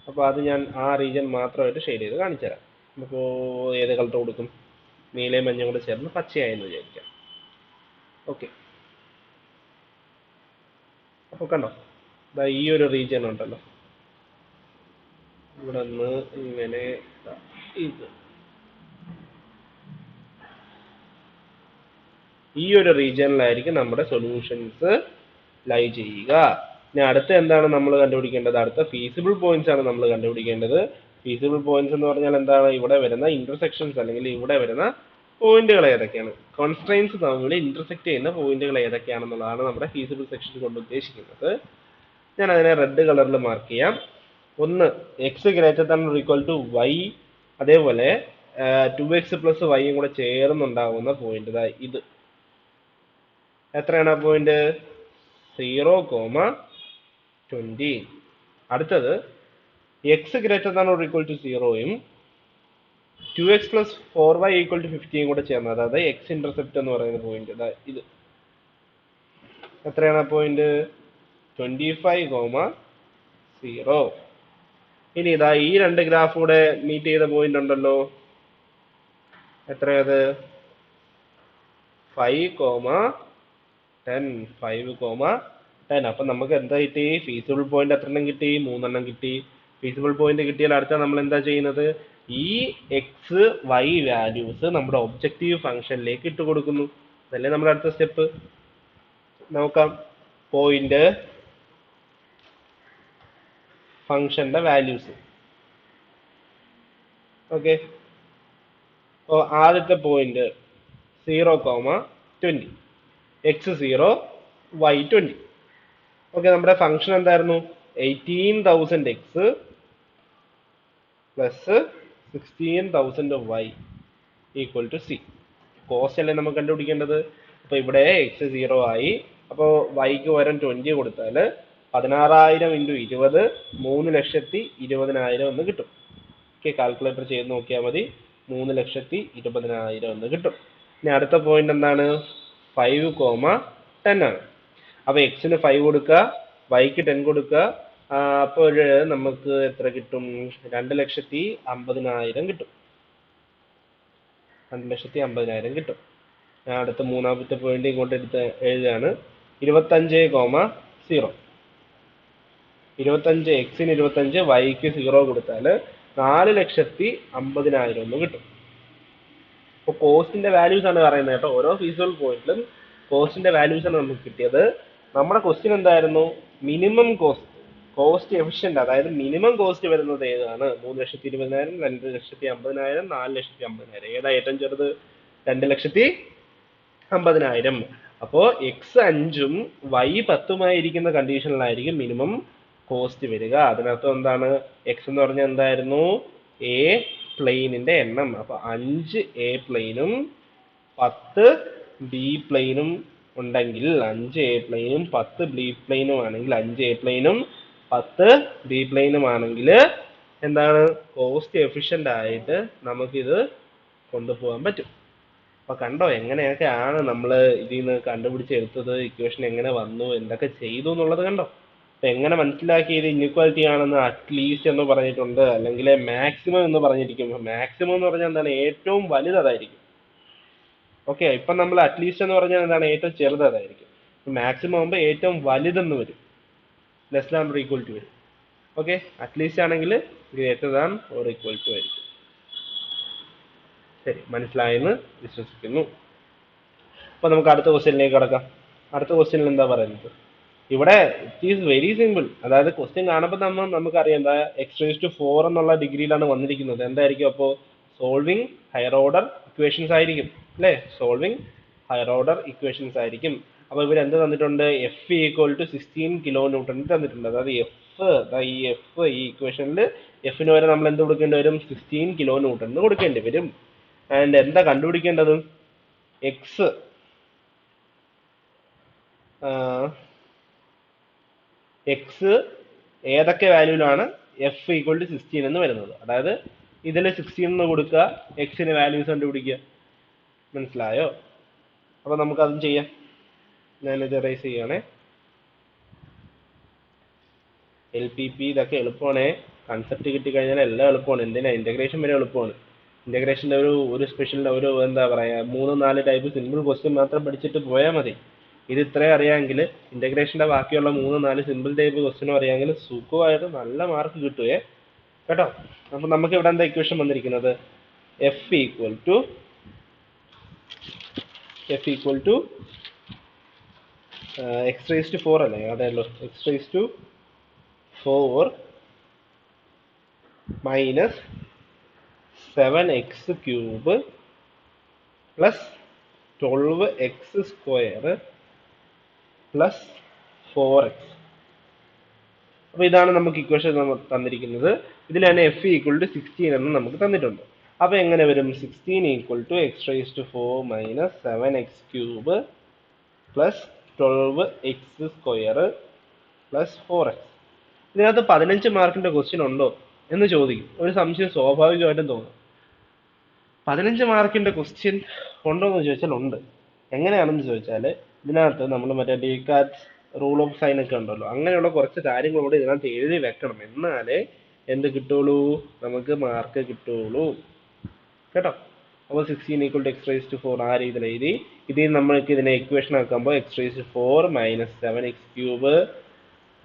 അപ്പോൾ അത് ഞാൻ ആ റീജിയൻ മാത്രമായിട്ട് ഷെയ്ഡ് ചെയ്ത് കാണിച്ചു തരാം. അപ്പോൾ ഏത് കളർ കൊടുക്കും, നീലയും മഞ്ഞയും കൂടെ ചേർന്ന് പച്ചയായെന്ന് വിചാരിക്കാം. ഓക്കെ, അപ്പോൾ കണ്ടോ ഈ ഒരു റീജിയൻ ഉണ്ടല്ലോ, ഇവിടെ നിന്ന് ഇങ്ങനെ ഇത് ഈ ഒരു റീജിയനിലായിരിക്കും നമ്മുടെ സൊല്യൂഷൻസ് ലൈ ചെയ്യുക. ഇനി അടുത്ത എന്താണ് നമ്മൾ കണ്ടുപിടിക്കേണ്ടത്, അടുത്ത ഫീസിബിൾ പോയിന്റ്സ് ആണ് നമ്മൾ കണ്ടുപിടിക്കേണ്ടത്. ഫീസിബിൾ പോയിന്റ്സ് എന്ന് പറഞ്ഞാൽ എന്താണ്, ഇവിടെ വരുന്ന ഇന്റർസെക്ഷൻസ് അല്ലെങ്കിൽ ഇവിടെ വരുന്ന പോയിന്റുകൾ ഏതൊക്കെയാണ്, കോൺസ്ട്രെയിൻസ് തമ്മിൽ ഇന്റർസെക്ട് ചെയ്യുന്ന പോയിന്റുകൾ ഏതൊക്കെയാണെന്നുള്ളതാണ് നമ്മുടെ ഫീസിബിൾ സെക്ഷൻ കൊണ്ട് ഉദ്ദേശിക്കുന്നത്. ഞാൻ അതിനെ റെഡ് കളറിൽ മാർക്ക് ചെയ്യാം. ഒന്ന് x greater than equal to y, അതേപോലെ 2x പ്ലസ് വൈയും കൂടെ ചേർന്നുണ്ടാകുന്ന പോയിന്റ് ഇത് എത്രയാണ് ആ പോയിന്റ്, 0,20. അടുത്തത് X greater than or equal to 0യും 2x plus 4y equal to 50യും കൂടെ ചേർന്ന്, അതായത് എക്സ് ഇന്റർസെപ്റ്റ് എന്ന് പറയുന്ന പോയിന്റ് ഇത് എത്രയാണ് ആ പോയിന്റ്, 25,0. ഇനി ഈ രണ്ട് ഗ്രാഫ് കൂടെ മീറ്റ് ചെയ്ത പോയിന്റ് ഉണ്ടല്ലോ, എത്രയത് 5,10. 5,10. അപ്പൊ നമുക്ക് എന്താ കിട്ടി, ഫീസിബിൾ പോയിന്റ് എത്രണ്ണം കിട്ടി, 3 കിട്ടി. ഫീസിബിൾ പോയിന്റ് കിട്ടിയാൽ അടുത്ത നമ്മൾ എന്താ ചെയ്യുന്നത്, ഈ എക്സ് വൈ വാല്യൂസ് നമ്മുടെ ഒബ്ജക്റ്റീവ് ഫംഗ്ഷനിലേക്ക് ഇട്ട് കൊടുക്കുന്നു. അതല്ലേ നമ്മുടെ അടുത്ത സ്റ്റെപ്പ്. നോക്കാം, പോയിന്റ് ഫംഗ്ഷന്റെ വാല്യൂസ്. ഓക്കെ, അപ്പോൾ ആദ്യത്തെ പോയിന്റ് 0,20, x 0, y20. ഓക്കെ, നമ്മുടെ ഫംഗ്ഷൻ എന്തായിരുന്നു? 18,000x plus 16,000y equal to c. Cost അല്ലേ നമുക്ക് കണ്ടുപിടിക്കേണ്ടത്. അപ്പോൾ ഇവിടെ x 0 ആയി. അപ്പോൾ yക്ക് പകരം 20 കൊടുത്താൽ 16,000 ഇൻറ്റു 20 3,20,000 എന്ന് കിട്ടും. ഓക്കെ, കാൽക്കുലേറ്റർ ചെയ്ത് നോക്കിയാൽ മതി. 3,20,000 എന്ന് കിട്ടും. ഇനി അടുത്ത പോയിന്റ് എന്താണ്? 5,10 ആണ്. അപ്പോൾ എക്സിന് 5 കൊടുക്കുക, വൈക്ക് 10 കൊടുക്കുക. അപ്പോൾ നമുക്ക് എത്ര കിട്ടും? 2,50,000 കിട്ടും. 2,50,000 കിട്ടും. ഞാൻ അടുത്ത മൂന്നാമത്തെ പോയിന്റ് ഇങ്ങോട്ട് എടുത്ത് എഴുതുകയാണ്. 25,0. 25 എക്സിന് 25 വൈക്ക് 0 കൊടുത്താൽ 4,50,000 എന്ന് കിട്ടും. അപ്പോൾ കോസ്റ്റിന്റെ വാല്യൂസ് ആണ് പറയുന്നത് കേട്ടോ. ഓരോ ഫീസിബിൾ പോയിന്റിലും കോസ്റ്റിന്റെ വാല്യൂസ് ആണ് നമുക്ക് കിട്ടിയത്. നമ്മുടെ ക്വസ്റ്റ്യൻ എന്തായിരുന്നു? മിനിമം കോസ്റ്റ് എഫിഷ്യന്റ്, അതായത് മിനിമം കോസ്റ്റ് വരുന്നത് ഏതാണ്? 3,20,000, 2,50,000, 4,50,000. ഏതാ ഏറ്റവും ചെറുത്? 2,50,000. അപ്പോൾ എക്സ് 5ഉം വൈ 10ഉമായിരിക്കുന്ന കണ്ടീഷനിലായിരിക്കും മിനിമം കോസ്റ്റ് വരിക. അതിനർത്ഥം എന്താണ്? എക്സ് എന്ന് പറഞ്ഞാൽ എന്തായിരുന്നു? എ പ്ലെയിനിന്റെ എണ്ണം. അപ്പൊ 5 എ പ്ലെയിനും 10 ബി പ്ലെയിനും ഉണ്ടെങ്കിൽ, 5 എ പ്ലെയിനും 10 ബി പ്ലെയിനും ആണെങ്കിൽ, 5 എ പ്ലെയിനും 10 ബി പ്ലെയിനും ആണെങ്കിൽ എന്താണ്? കോസ്റ്റ് എഫിഷ്യന്റ് ആയിട്ട് നമുക്കിത് കൊണ്ടുപോകാൻ പറ്റും. അപ്പൊ കണ്ടോ എങ്ങനെയൊക്കെയാണ് നമ്മൾ ഇതിൽ നിന്ന് കണ്ടുപിടിച്ചെടുത്തത്, ഇക്വേഷൻ എങ്ങനെ വന്നു, എന്തൊക്കെ ചെയ്തു എന്നുള്ളത് കണ്ടോ. അപ്പൊ എങ്ങനെ മനസ്സിലാക്കി ഇത് ഇൻഇക്വാലിറ്റി ആണെന്ന് അറ്റ്ലീസ്റ്റ് എന്ന് പറഞ്ഞിട്ടുണ്ട്, അല്ലെങ്കിൽ മാക്സിമം എന്ന് പറഞ്ഞിരിക്കും. മാക്സിമം എന്ന് പറഞ്ഞാൽ എന്താണ്? ഏറ്റവും വലുത് അതായിരിക്കും. ഓക്കെ, ഇപ്പം നമ്മൾ അറ്റ്ലീസ്റ്റ് എന്ന് പറഞ്ഞാൽ എന്താണ്? ഏറ്റവും ചെറുത് അതായിരിക്കും. മാക്സിമം ആകുമ്പോൾ ഏറ്റവും വലുതെന്ന് വരും, less than or equal to വരും. ഓക്കെ, അറ്റ്ലീസ്റ്റ് ആണെങ്കിൽ greater than or equal to ആയിരിക്കും. ശരി, മനസ്സിലായെന്ന് വിശ്വസിക്കുന്നു. അപ്പൊ നമുക്ക് അടുത്ത ക്വസ്റ്റ്യനിലേക്ക് കടക്കാം. അടുത്ത ക്വസ്റ്റ്യനിൽ എന്താ പറയുന്നത്? ഇവിടെ ഇറ്റ് ഈസ് വെരി സിമ്പിൾ. അതായത് ക്വസ്റ്റ്യൻ കാണുമ്പോൾ നമുക്കറിയാം എന്താ? x⁴ എന്നുള്ള ഡിഗ്രിയിലാണ് വന്നിരിക്കുന്നത്. എന്തായിരിക്കും അപ്പോൾ? സോൾവിങ് ഹയർ ഓർഡർ ഇക്വേഷൻസ് ആയിരിക്കും അല്ലേ? സോൾവിങ് ഹയർ ഓർഡർ ഇക്വേഷൻസ് ആയിരിക്കും. അപ്പോൾ ഇവർ എന്ത് തന്നിട്ടുണ്ട്? F equal to 16 kilo newton തന്നിട്ടുണ്ട്. അതായത് ഈ ഇക്വേഷനിൽ എഫിന് വരെ നമ്മൾ എന്ത് കൊടുക്കേണ്ടി വരും? 16 കിലോ ന്യൂട്ടൺ കൊടുക്കേണ്ടി വരും. ആൻഡ് എന്താ കണ്ടുപിടിക്കേണ്ടത്? എക്സ് ഏതൊക്കെ വാല്യൂലാണ് എഫ് ഈക്വൽ ടു 16 എന്ന് വരുന്നത്? അതായത് ഇതിൽ 16 എന്ന് കൊടുക്കുക, എക്സിന് വാല്യൂസ് കണ്ടുപിടിക്കുക. മനസ്സിലായോ? അപ്പൊ നമുക്കതും ചെയ്യാം. ഞാനിത് റൈസ് ചെയ്യണേ. LPP ഇതൊക്കെ എളുപ്പമാണ്. കൺസെപ്റ്റ് കിട്ടിക്കഴിഞ്ഞാൽ എല്ലാം എളുപ്പമാണ്. എന്തിനാ? ഇന്റഗ്രേഷൻ വരെ എളുപ്പമാണ്. ഇന്റഗ്രേഷൻ്റെ ഒരു സ്പെഷ്യൽ എന്താ പറയുക, 3-4 ടൈപ്പ് സിമ്പിൾ ക്വസ്റ്റ്യൻ മാത്രം പഠിച്ചിട്ട് പോയാൽ മതി. ഇത് ഇത്രയും അറിയാമെങ്കിൽ ഇന്റഗ്രേഷൻ്റെ ബാക്കിയുള്ള 3-4 സിമ്പിൾ ടൈപ്പ് ക്വസ്റ്റ്യനും അറിയാമെങ്കിൽ സുഖമായിട്ട് നല്ല മാർക്ക് കിട്ടുവേ കേട്ടോ. അപ്പം നമുക്ക് ഇവിടെ എന്താ ഇക്വേഷൻ വന്നിരിക്കുന്നത്? എഫ് ഈക്വൽ ടു x⁴ അല്ലേ? അതെയല്ലോ, x⁴ minus 7x³ plus 12x² plus 4x. അപ്പോൾ ഇതാണ് നമുക്ക് ഇക്വേഷൻ തന്നിരിക്കുന്നത്. ഇതിൽ തന്നെ എഫ് ഈക്വൽ ടു 16 എന്ന് നമുക്ക് തന്നിട്ടുണ്ട്. അപ്പോൾ എങ്ങനെ വരും? 16 equal to x⁴ minus 7x³ plus 12x² plus 4x. ഇതിനകത്ത് 15 മാർക്കിന്റെ ക്വസ്റ്റ്യൻ ഉണ്ടോ എന്ന് ചോദിക്കും. ഒരു സംശയം സ്വാഭാവികമായിട്ടും തോന്നും. 15 മാർക്കിന്റെ ക്വസ്റ്റ്യൻ ഉണ്ടോ എന്ന് ചോദിച്ചാൽ ഉണ്ട്. എങ്ങനെയാണെന്ന് ചോദിച്ചാൽ ഇതിനകത്ത് നമ്മൾ മറ്റേ ഡീകാർട്സ് റൂൾ ഓഫ് സൈൻ ഒക്കെ ഉണ്ടല്ലോ, അങ്ങനെയുള്ള കുറച്ച് കാര്യങ്ങൾ കൂടെ ഇതിനകത്ത് എഴുതി വെക്കണം. എന്നാലേ എന്ത് കിട്ടുള്ളൂ? നമുക്ക് മാർക്ക് കിട്ടുള്ളൂ കേട്ടോ. അപ്പോൾ 16 ഈക്വൽ ടു x⁴ ആ രീതിയിൽ എഴുതി. ഇതിൽ നമ്മൾക്ക് ഇതിനെ ഇക്വേഷൻ ആക്കുമ്പോൾ x⁴ minus 7x³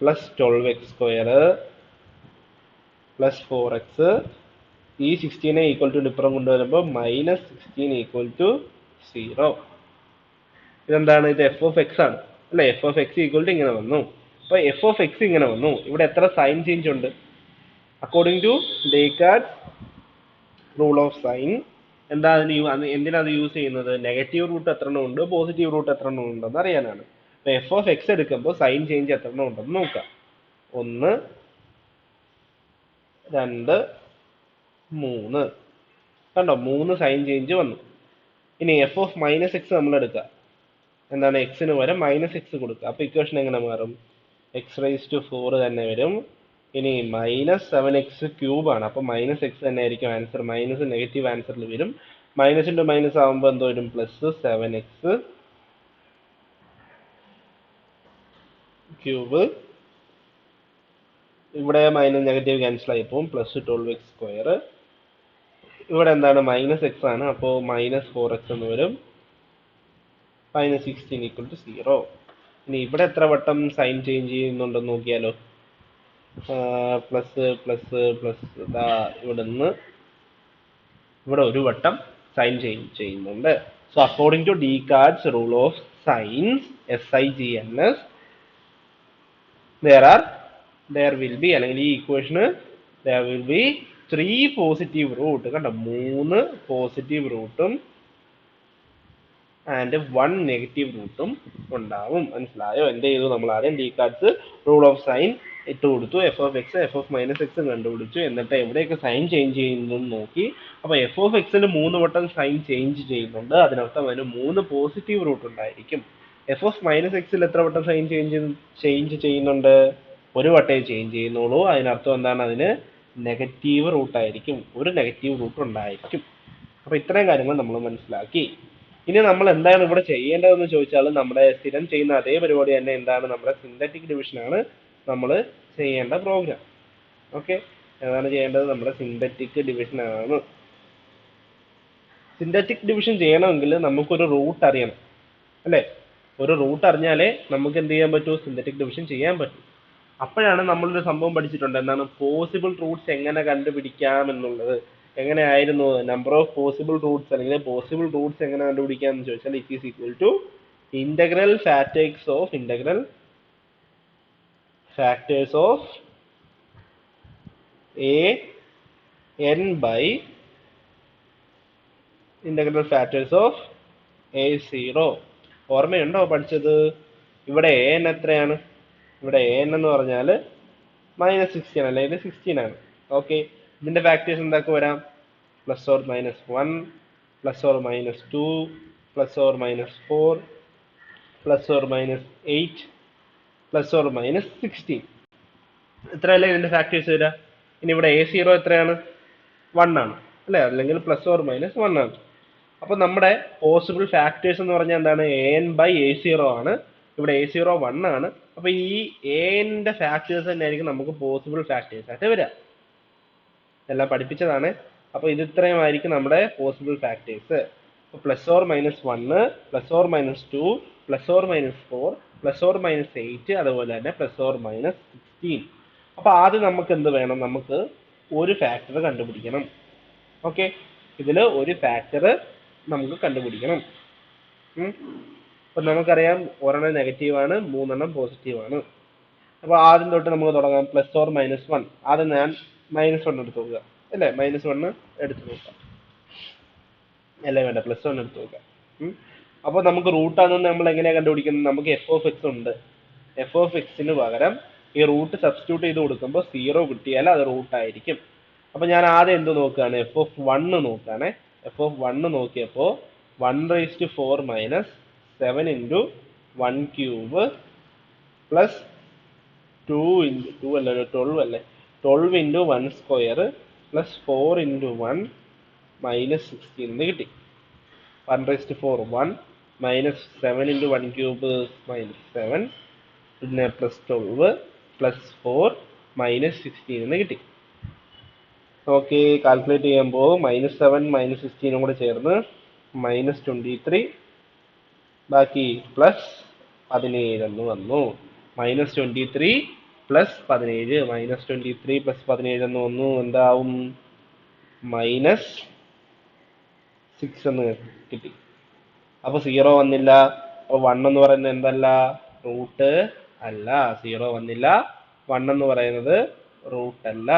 plus 12x² plus 4x. ഈ 16 ഈക്വൽ ടു ഡിഫറം കൊണ്ടുവരുമ്പോൾ മൈനസ് 16 ഈക്വൽ ടു 0. ഇതെന്താണ്? ഇത് f ഓഫ് എക്സ് ആണ് അല്ലേ? f of x equal to ഇങ്ങനെ വന്നു. അപ്പോൾ f ഓഫ് എക്സ് ഇങ്ങനെ വന്നു. ഇവിടെ എത്ര സൈൻ ചേഞ്ച് ഉണ്ട്? According to Descartes rule of sign എന്തിനാ അത് യൂസ് ചെയ്യുന്നത്? നെഗറ്റീവ് റൂട്ട് എത്ര എണ്ണം ഉണ്ട്, പോസിറ്റീവ് റൂട്ട് എത്ര എണ്ണം ഉണ്ടെന്ന് അറിയാനാണ്. അപ്പൊ എഫ് ഓഫ് എക്സ് എടുക്കുമ്പോൾ സൈൻ ചേഞ്ച് എത്ര എണ്ണം ഉണ്ടെന്ന് നോക്കാം. 1, 2, 3. കണ്ടോ, 3 സൈൻ ചേഞ്ച് വന്നു. ഇനി എഫ് ഓഫ് മൈനസ് എക്സ് നമ്മൾ എടുക്കുക. എന്താണ്, എക്സിന് പകരം മൈനസ് എക്സ് കൊടുക്കുക. അപ്പൊ ഇക്വേഷൻ എങ്ങനെ മാറും? x⁴ തന്നെ വരും. ഇനി -7x³ ആണ്. അപ്പൊ മൈനസ് എക്സ് തന്നെ ആയിരിക്കും ആൻസർ. മൈനസ് നെഗറ്റീവ് ആൻസറിൽ വരും. മൈനസ് ഇൻറ്റു മൈനസ് ആകുമ്പോൾ എന്തോ വരും? +7x³ ഇവിടെ മൈനസ് നെഗറ്റീവ് ക്യാൻസൽ ആയി പോകും. +12x². ഇവിടെ എന്താണ്, മൈനസ് എക്സ് ആണ്. അപ്പോൾ -4x എന്ന് വരും. -16 = 0. ഇനി ഇവിടെ എത്ര വട്ടം സൈൻ ചേഞ്ച് ചെയ്യുന്നുണ്ടെന്ന് നോക്കിയാലോ. പ്ലസ് പ്ലസ് പ്ലസ് ഇവിടെ ഒരു വട്ടം സൈൻ ചേഞ്ച് ചെയ്യുന്നുണ്ട്. So according to Descartes rule of signs, SIGNS, there will be, അല്ലെങ്കിൽ ഈ ഇക്വേഷന് there will be 3 positive root. കണ്ടോ, 3 പോസിറ്റീവ് റൂട്ടും ആൻഡ് 1 നെഗറ്റീവ് റൂട്ടും ഉണ്ടാവും. മനസ്സിലായോ? എന്ത് ചെയ്തു? നമ്മൾ ആദ്യം ഡീകാർട്സ് റൂൾ ഓഫ് സൈൻ ഇട്ട് കൊടുത്തു. F of X, F of minus X കണ്ടുപിടിച്ചു. എന്നിട്ട് എവിടെയൊക്കെ സൈൻ ചേഞ്ച് ചെയ്യുന്നു നോക്കി. അപ്പൊ എഫ് ഓഫ് എക്സിന് 3 വട്ടം സൈൻ ചേഞ്ച് ചെയ്യുന്നുണ്ട്. അതിനർത്ഥം അതിന് 3 പോസിറ്റീവ് റൂട്ട് ഉണ്ടായിരിക്കും. എഫ് ഓഫ് മൈനസ് എക്സിൽ എത്ര വട്ടം സൈൻ ചേഞ്ച് ചെയ്യുന്നുണ്ട്? ഒരു വട്ടേ ചേഞ്ച് ചെയ്യുന്നുള്ളൂ. അതിനർത്ഥം എന്താണ്? അതിന് നെഗറ്റീവ് റൂട്ട് ആയിരിക്കും. ഒരു നെഗറ്റീവ് റൂട്ട് ഉണ്ടായിരിക്കും. അപ്പൊ ഇത്രയും കാര്യങ്ങൾ നമ്മൾ മനസ്സിലാക്കി. ഇനി നമ്മൾ എന്താണ് ഇവിടെ ചെയ്യേണ്ടതെന്ന് ചോദിച്ചാൽ, നമ്മുടെ സ്ഥിരം ചെയ്യുന്ന അതേ പരിപാടി തന്നെ. എന്താണ്? നമ്മുടെ സിന്തറ്റിക് ഡിവിഷൻ ആണ് നമ്മൾ ചെയ്യേണ്ട പ്രോഗ്രാം. ഓക്കെ, എന്താണ് ചെയ്യേണ്ടത്? നമ്മുടെ സിന്തറ്റിക് ഡിവിഷൻ ആണ്. സിന്തറ്റിക് ഡിവിഷൻ ചെയ്യണമെങ്കിൽ നമുക്കൊരു റൂട്ട് അറിയണം, അല്ലേ? ഒരു റൂട്ട് അറിഞ്ഞാലേ നമുക്ക് എന്ത് ചെയ്യാൻ പറ്റൂ? സിന്തറ്റിക് ഡിവിഷൻ ചെയ്യാൻ പറ്റും. അപ്പോഴാണ് നമ്മളൊരു സംഭവം പഠിച്ചിട്ടുണ്ട്. എന്താണ്? പോസിബിൾ റൂട്ട്സ് എങ്ങനെ കണ്ടുപിടിക്കാം എന്നുള്ളത്. എങ്ങനെയായിരുന്നു? നമ്പർ ഓഫ് പോസിബിൾ റൂട്ട്സ്, അല്ലെങ്കിൽ പോസിബിൾ റൂട്ട്സ് എങ്ങനെ കണ്ടുപിടിക്കാം എന്ന് ചോദിച്ചാൽ, it is equal to integral factors of an by integral factors of a0. ഓർമ്മയുണ്ടോ പഠിച്ചത്? ഇവിടെ an എത്രയാണ്? ഇവിടെ an എന്ന് പറഞ്ഞാൽ -16 അല്ലെങ്കിൽ 16 ആണ്. ഓക്കെ, ഇതിന്റെ ഫാക്ടേഴ്സ് എന്തൊക്കെ വരാം? +or-1, +or-2, +or-4, +or-8, +or-16. ഇത്രയല്ലേ ഇതിന്റെ ഫാക്ടേഴ്സ് വരിക. ഇനി ഇവിടെ a0 എത്രയാണ്? 1 ആണ്, അല്ലേ? അല്ലെങ്കിൽ +or-1 ആണ്. അപ്പൊ നമ്മുടെ പോസിബിൾ ഫാക്ടേഴ്സ് എന്ന് പറഞ്ഞാൽ എന്താണ്? an/a0 ആണ്. ഇവിടെ a0 1 ആണ്. അപ്പൊ ഈ an-ന്റെ ഫാക്ടേഴ്സ് തന്നെ ആയിരിക്കും നമുക്ക് പോസിബിൾ ഫാക്ടേഴ്സ് ആയിട്ട് വരിക. എല്ലാം പഠിപ്പിച്ചതാണ്. അപ്പൊ ഇത് ഇത്രയും ആയിരിക്കും നമ്മുടെ possible factors. +or-1, +or-2, +or-4, +or-8, അതുപോലെ തന്നെ +or-16. അപ്പൊ ആദ്യം നമുക്ക് എന്ത് വേണം? നമുക്ക് ഒരു ഫാക്ടർ കണ്ടുപിടിക്കണം. ഓക്കെ, ഇതിൽ ഒരു ഫാക്ടർ നമുക്ക് കണ്ടുപിടിക്കണം. അപ്പൊ നമുക്കറിയാം, ഒരെണ്ണം നെഗറ്റീവ് ആണ്, 3 പോസിറ്റീവ് ആണ്. അപ്പൊ ആദ്യം തൊട്ട് നമുക്ക് തുടങ്ങാം. +or-1. ആദ്യം ഞാൻ -1 എടുത്ത് നോക്കുക, അല്ലേ? -1 എടുത്ത് നോക്കാം, അല്ലേ? വേണ്ട, +1 എടുത്ത് നോക്കാം. അപ്പൊ നമുക്ക് റൂട്ട് ആണെന്ന് നമ്മൾ എങ്ങനെയാ കണ്ടുപിടിക്കുന്നത്? നമുക്ക് എഫ് ഓഫ് എക്സ് ഉണ്ട്. എഫ് ഓഫ് എക്സിന് പകരം ഈ റൂട്ട് സബ്സ്റ്റിറ്റ്യൂട്ട് ചെയ്ത് കൊടുക്കുമ്പോൾ 0 കിട്ടിയാൽ അത് റൂട്ട് ആയിരിക്കും. അപ്പൊ ഞാൻ ആദ്യം എന്ത് നോക്കുകയാണ്? F of 1 നോക്കുകയാണെ. എഫ് ഓഫ് 1 നോക്കിയപ്പോൾ 1⁴ - 7 × 1³ പ്ലസ് 12 × 1² പ്ലസ് 4 × 1 -16 എന്ന് കിട്ടി. 1⁴ 1 -7 × 1³ -7, പിന്നെ +12 പ്ലസ് 4 -16 എന്ന് കിട്ടി. ഓക്കെ, കാൽക്കുലേറ്റ് ചെയ്യുമ്പോൾ -7 -16 കൂടെ ചേർന്ന് -23, ബാക്കി +17 എന്ന് വന്നു. -23 +17, -23 +17 എന്ന് വന്നു. എന്താവും? -6 എന്ന് കിട്ടി. അപ്പൊ 0 വന്നില്ല. അപ്പൊ 1 എന്ന് പറയുന്നത് എന്തല്ല? റൂട്ട് അല്ല. 0 വന്നില്ല. 1 എന്ന് പറയുന്നത് റൂട്ട് അല്ല.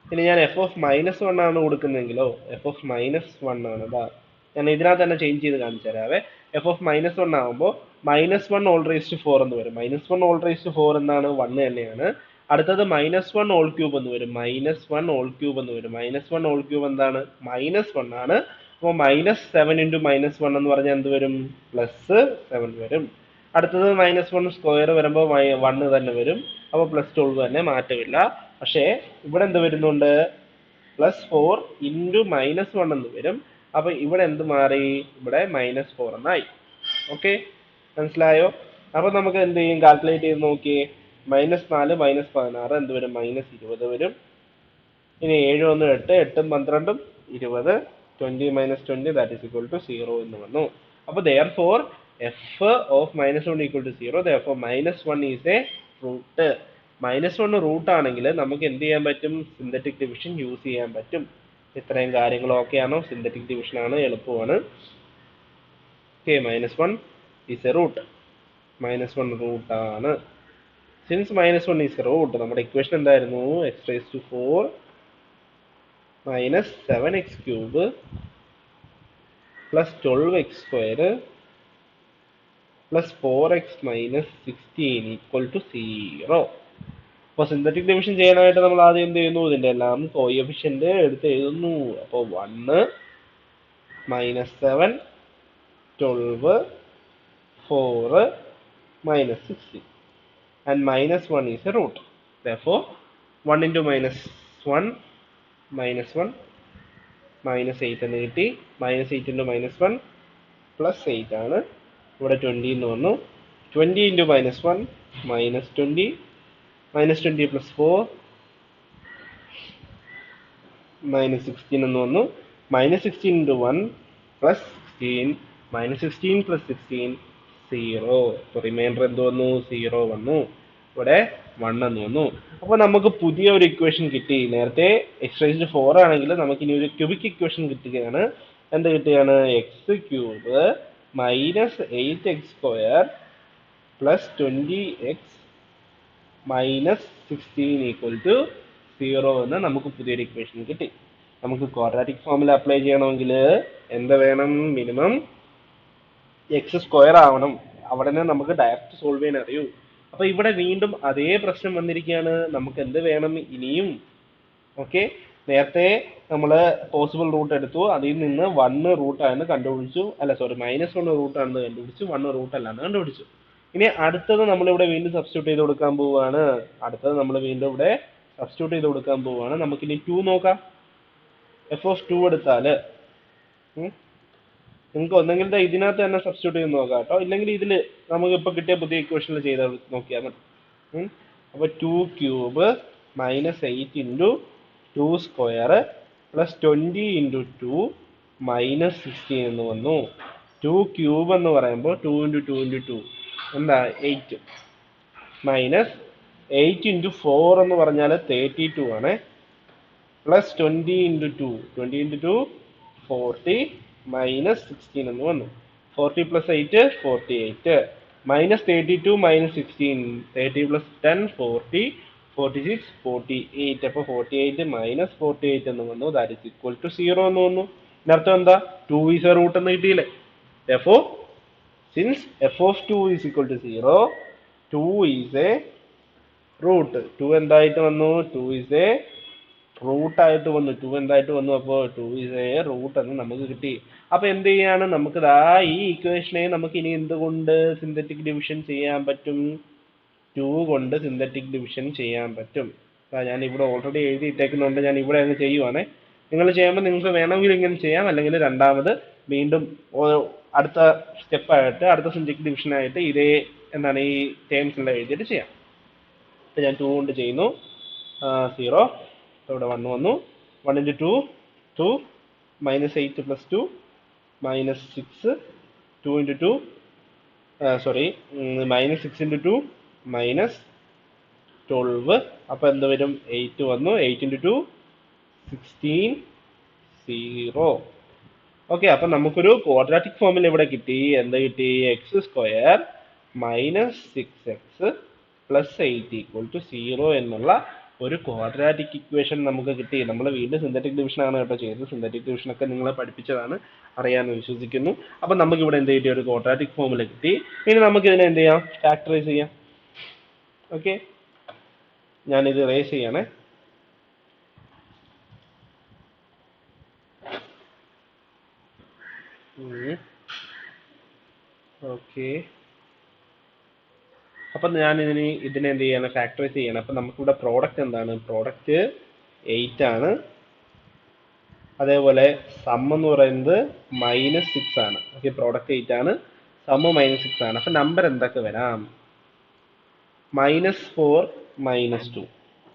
ഇനി ഞാൻ എഫ് ഓഫ് -1 ആണ് കൊടുക്കുന്നതെങ്കിലോ? എഫ് ഓഫ് -1 ആണ്. ഞാൻ ഇതിനകത്ത് തന്നെ ചേഞ്ച് ചെയ്ത് കാണിച്ചു തരാവേ. എഫ് ഓഫ് -1 ആകുമ്പോൾ -1 ഓൾ റേസ് ടു 4 എന്ന് വരും. -1 ഓൾ റേസ് ടു 4 എന്താണ്? 1 തന്നെയാണ്. അടുത്തത് -1 ഓൾ ക്യൂബ് എന്ന് വരും. -1 ഓൾ ക്യൂബ് എന്ന് വരും. -1 ഓൾ ക്യൂബ് എന്താണ്? -1 ആണ്. അപ്പോൾ -7 ഇൻറ്റു -1 എന്ന് പറഞ്ഞാൽ എന്ത് വരും? +7 വരും. അടുത്തത് -1 സ്ക്വയർ വരുമ്പോൾ 1 തന്നെ വരും. അപ്പോൾ +12 തന്നെ, മാറ്റമില്ല. പക്ഷേ ഇവിടെ എന്ത് വരുന്നുണ്ട്? +4 ഇൻറ്റു -1 എന്ന് വരും. അപ്പൊ ഇവിടെ എന്ത് മാറി? ഇവിടെ -4 എന്നായി. ഓക്കെ, മനസ്സിലായോ? അപ്പൊ നമുക്ക് എന്ത് ചെയ്യും? കാൽക്കുലേറ്റ് ചെയ്ത് നോക്കിയേ. -4 -16 എന്ത് വരും? -20 വരും. ഇനി 7 1 8, 8 12 20, 20 - 20 ദാറ്റ് ഈസ് ഈക്വൽ ടു 0 എന്ന് വന്നു. അപ്പൊ therefore f of -1 equal to 0. therefore -1 is a root. -1 root ആണെങ്കിൽ നമുക്ക് എന്ത് ചെയ്യാൻ പറ്റും? സിന്തറ്റിക് ഡിവിഷൻ യൂസ് ചെയ്യാൻ പറ്റും. ഇത്രയും കാര്യങ്ങൾ ഓക്കെ ആണോ? സിന്തറ്റിക് ഡിവിഷൻ ആണ്, എളുപ്പമാണ്. Okay, -1 is a root. -1 root ആണ്. സിൻസ് -1 ഈസ് എ റൂട്ട്, നമ്മുടെ ഇക്വേഷൻ എന്തായിരുന്നു? x⁴ -7x³ + 12x² + 4x - 16 = 0. അപ്പോൾ സിന്തറ്റിക് ഡിവിഷൻ ചെയ്യാനായിട്ട് നമ്മൾ ആദ്യം എന്ത് ചെയ്യുന്നു? ഇതിന്റെ എല്ലാം കോഎഫിഷ്യന്റ് എടുത്ത് എഴുതുന്നു. അപ്പോൾ 1 -7 12 4 -16 and -1 is a root. Therefore 1 into -1 -1 -8 എന്ന് കിട്ടി. -8 into -1 +8 ആണ്. ഇവിടെ 20 എന്ന് വന്നു. 20 into -1 -20 -20 + 4 -16 എന്ന് വന്നു. -16 into 1 +16 -16 + 16 0. അപ്പോൾ റിമൈൻഡർ എന്ത് വന്നു? 0 വന്നു. ഇവിടെ 1 എന്ന് വന്നു. അപ്പോൾ നമുക്ക് പുതിയ ഒരു ഇക്വേഷൻ കിട്ടി. നേരത്തെ x⁴ ആണെങ്കിൽ നമുക്ക് ഇനി ഒരു ക്യൂബിക് ഇക്വേഷൻ കിട്ടുകയാണ്. എന്ത് കിട്ടുകയാണ്? x³ -8x² + 20x - 16 = 0 എന്ന് നമുക്ക് പുതിയൊരു ഇക്വേഷൻ കിട്ടി. നമുക്ക് ക്വാഡ്രാറ്റിക് ഫോർമുല അപ്ലൈ ചെയ്യണമെങ്കിൽ എന്ത് വേണം? മിനിമം x² ആവണം. അവിടെ നിന്ന് നമുക്ക് ഡയറക്റ്റ് സോൾവ് ചെയ്യാൻ അറിയൂ. അപ്പൊ ഇവിടെ വീണ്ടും അതേ പ്രശ്നം വന്നിരിക്കുകയാണ്. നമുക്ക് എന്ത് വേണം ഇനിയും? ഓക്കെ, നേരത്തെ നമ്മൾ പോസിബിൾ റൂട്ട് എടുത്തു. അതിൽ നിന്ന് 1 റൂട്ടാണെന്ന് കണ്ടുപിടിച്ചു. അല്ല സോറി, -1 റൂട്ടാണെന്ന് കണ്ടുപിടിച്ചു. 1 റൂട്ട് അല്ലാന്ന് കണ്ടുപിടിച്ചു. ഇനി അടുത്തത് നമ്മളിവിടെ വീണ്ടും സബ്സ്റ്റിറ്റ്യൂട്ട് ചെയ്ത് കൊടുക്കാൻ പോവുകയാണ്. നമുക്കിനി 2 നോക്കാം. f(2) എടുത്താൽ നിങ്ങൾക്ക് ഒന്നെങ്കിൽ ഇതിനകത്ത് തന്നെ സബ്സ്റ്റിറ്റ്യൂട്ട് ചെയ്ത് നോക്കാം കേട്ടോ. ഇല്ലെങ്കിൽ ഇതിൽ നമുക്ക് ഇപ്പോൾ കിട്ടിയ പുതിയ ഇക്വേഷനിൽ ചെയ്ത് നോക്കിയാൽ മതി. അപ്പോൾ 2³ -8 × 2² + 20 × 2 -16 എന്ന് വന്നു. 2³ എന്ന് പറയുമ്പോൾ 2 × 2 × 2 എന്താ? 8 -8 × 4 എന്ന് പറഞ്ഞാൽ 32 ആണ്. +20 × 2 20 × 2 40 -16 എന്ന് വന്നു. 40 + 8 48 -32 -16 30 + 10 40 46 48. അപ്പോൾ 48 - 48 എന്ന് വന്നു. ദാറ്റ് ഈസ് ഈക്വൽ ടു 0 എന്ന് വന്നു. ഇതിനർത്ഥം എന്താ? 2 ഈസ് എ റൂട്ട് എന്ന് കിട്ടിയില്ലേ? therefore since f(2) is equal to 0, 2 is a root. 2 എന്തായിട്ട് വന്നു? 2 is a റൂട്ട് ആയിട്ട് വന്നു. 2 എന്തായിട്ട് വന്നു? അപ്പോൾ 2 is a റൂട്ട് എന്ന് നമുക്ക് കിട്ടി. അപ്പൊ എന്ത് ചെയ്യാണ്? നമുക്ക് ഈ ഇക്വേഷനെ നമുക്ക് ഇനി എന്തുകൊണ്ട് സിന്തറ്റിക് ഡിവിഷൻ ചെയ്യാൻ പറ്റും? 2 കൊണ്ട് സിന്തറ്റിക് ഡിവിഷൻ ചെയ്യാൻ പറ്റും. ഞാൻ ഇവിടെ ഓൾറെഡി എഴുതിയിട്ടേക്കുന്നുണ്ട്. ഞാൻ ഇവിടെ അങ്ങ് ചെയ്യുവാണേ. നിങ്ങൾ ചെയ്യുമ്പോൾ നിങ്ങൾക്ക് വേണമെങ്കിൽ ഇങ്ങനെ ചെയ്യാം, അല്ലെങ്കിൽ രണ്ടാമത് വീണ്ടും അടുത്ത സ്റ്റെപ്പായിട്ട് അടുത്ത സിന്തറ്റിക് ഡിവിഷനായിട്ട് ഇതേ എന്താണ് ഈ ടേംസ് എല്ലാം എഴുതിയിട്ട് ചെയ്യാം. ഇപ്പം ഞാൻ 2 കൊണ്ട് ചെയ്യുന്നു. 0 ഇവിടെ 1 വന്നു. 1 × 2 2 -8 + 2 -6 2 × 2 -6 × 2 -12. അപ്പോൾ എന്ത് വരും? 8 വന്നു. 8 × 2 16 0. ഓക്കെ, അപ്പം നമുക്കൊരു ക്വാഡ്രാറ്റിക് ഫോമിൽ ഇവിടെ കിട്ടി. എന്ത് കിട്ടി? x² -6x + 8 = 0 എന്നുള്ള ഒരു ക്വാഡ്രാറ്റിക് ഇക്വേഷൻ നമുക്ക് കിട്ടി. നമ്മൾ വീണ്ടും സിന്തറ്റിക് ഡിവിഷൻ ആണ് കേട്ടോ ചെയ്തത്. സിന്തറ്റിക് ഡിവിഷൻ ഒക്കെ നിങ്ങളെ പഠിപ്പിച്ചതാണ്, അറിയാമെന്ന് വിശ്വസിക്കുന്നു. അപ്പം നമുക്ക് ഇവിടെ എന്ത് കിട്ടി? ഒരു ക്വാഡ്രാറ്റിക് ഫോമുല കിട്ടി. ഇനി നമുക്ക് ഇതിനെ എന്ത് ചെയ്യാം? ഫാക്ടറൈസ് ചെയ്യാം. ഓക്കെ, ഞാനിത് റേസ് ചെയ്യണേ. ഓക്കെ, അപ്പം ഞാൻ ഇതിനെ എന്ത് ചെയ്യണം? ഫാക്ടറൈസ് ചെയ്യണം. അപ്പം നമുക്കിവിടെ പ്രോഡക്റ്റ് എന്താണ്? പ്രോഡക്റ്റ് 8 ആണ്. അതേപോലെ സം എന്ന് പറയുന്നത് -6 ആണ്. ഓക്കെ, പ്രോഡക്റ്റ് 8 ആണ്, സം -6 ആണ്. അപ്പം നമ്പർ എന്തൊക്കെ വരാം? -4 -2.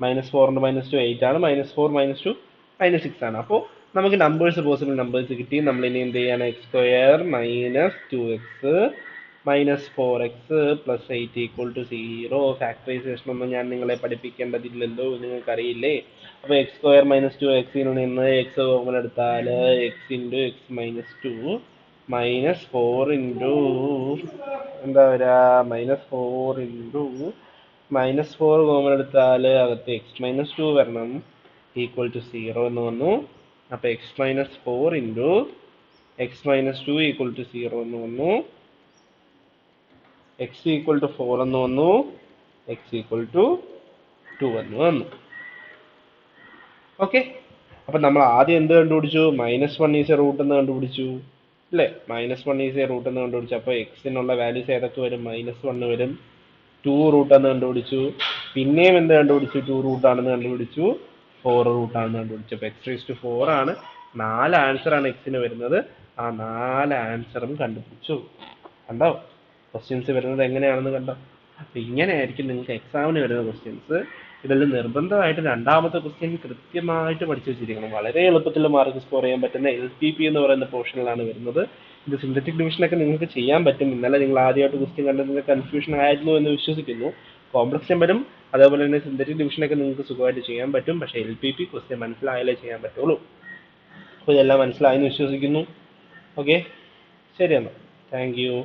-4 × -2 8 ആണ്. -4 -2 -6 ആണ്. അപ്പോൾ നമുക്ക് നമ്പേഴ്സ്, പോസിബിൾ നമ്പേഴ്സ് കിട്ടി. നമ്മൾ ഇനി എന്ത് ചെയ്യാണ്? x² -2x -4x + 8 = 0. ഫാക്ടറൈസേഷൻ ഒന്നും ഞാൻ നിങ്ങളെ പഠിപ്പിക്കേണ്ടതില്ലല്ലോ, നിങ്ങൾക്കറിയില്ലേ. അപ്പോൾ x² -2x ൽ നിന്ന് x കോമൺ എടുത്താൽ x × x -2 -4 × എന്താ വരിക? -4 × -4 കോമൺ എടുത്താൽ അകത്ത് x -2 വരണം, = 0 എന്ന് വന്നു. അപ്പോൾ x -4 × x -2 = 0 എന്ന് വന്നു. x = 4 എന്ന് വന്നു, x = 2 എന്ന് വന്നു. ഓക്കെ, അപ്പം നമ്മൾ ആദ്യം എന്ത് കണ്ടുപിടിച്ചു? -1 ഈസ് എ റൂട്ട് എന്ന് കണ്ടുപിടിച്ചു അല്ലേ? -1 ഈസ് എ റൂട്ട് എന്ന് കണ്ടുപിടിച്ചു. അപ്പോൾ എക്സിനുള്ള വാല്യൂസ് ഏതൊക്കെ വരും? -1 വരും. 2 റൂട്ട് എന്ന് കണ്ടുപിടിച്ചു. പിന്നെയും എന്ത് കണ്ടുപിടിച്ചു? 2 റൂട്ട് ആണെന്ന് കണ്ടുപിടിച്ചു. 4 റൂട്ട് ആണെന്ന് കണ്ടുപിടിച്ചു. അപ്പോൾ x⁴ ആണ്. 4 ആൻസറാണ് എക്സിന് വരുന്നത്. ആ 4 ആൻസറും കണ്ടുപിടിച്ചു. കണ്ടോ? ക്വസ്റ്റ്യൻസ് വരുന്നത് എങ്ങനെയാണെന്ന് കണ്ടോ? അപ്പം ഇങ്ങനെയായിരിക്കും നിങ്ങൾക്ക് എക്സാമിന് വരുന്ന ക്വസ്റ്റ്യൻസ്. ഇതിൽ നിർബന്ധമായിട്ട് രണ്ടാമത്തെ ക്വസ്റ്റ്യൻ കൃത്യമായിട്ട് പഠിച്ചു വെച്ചിരിക്കണം. വളരെ എളുപ്പത്തിൽ മാർക്ക് സ്കോർ ചെയ്യാൻ പറ്റുന്ന LPP എന്ന് പറയുന്ന പോർഷനിലാണ് വരുന്നത്. ഇത് സിന്തറ്റിക് ഡിവിഷനൊക്കെ നിങ്ങൾക്ക് ചെയ്യാൻ പറ്റും. ഇന്നലെ നിങ്ങൾ ആദ്യമായിട്ട് ക്വസ്റ്റ്യൻ കണ്ടതിന് കൺഫ്യൂഷൻ ആയിരുന്നു എന്ന് വിശ്വസിക്കുന്നു. കോംപ്ലക്സ് നമ്പറും അതേപോലെ തന്നെ സിന്തറ്റിക് ഡിവിഷനൊക്കെ നിങ്ങൾക്ക് സുഖമായിട്ട് ചെയ്യാൻ പറ്റും. പക്ഷേ LPP ക്വസ്റ്റ്യൻ മനസ്സിലായാലേ ചെയ്യാൻ പറ്റുള്ളൂ. അപ്പോൾ ഇതെല്ലാം മനസ്സിലായെന്ന് വിശ്വസിക്കുന്നു. ഓക്കെ, ശരി എന്നാൽ, താങ്ക് യു.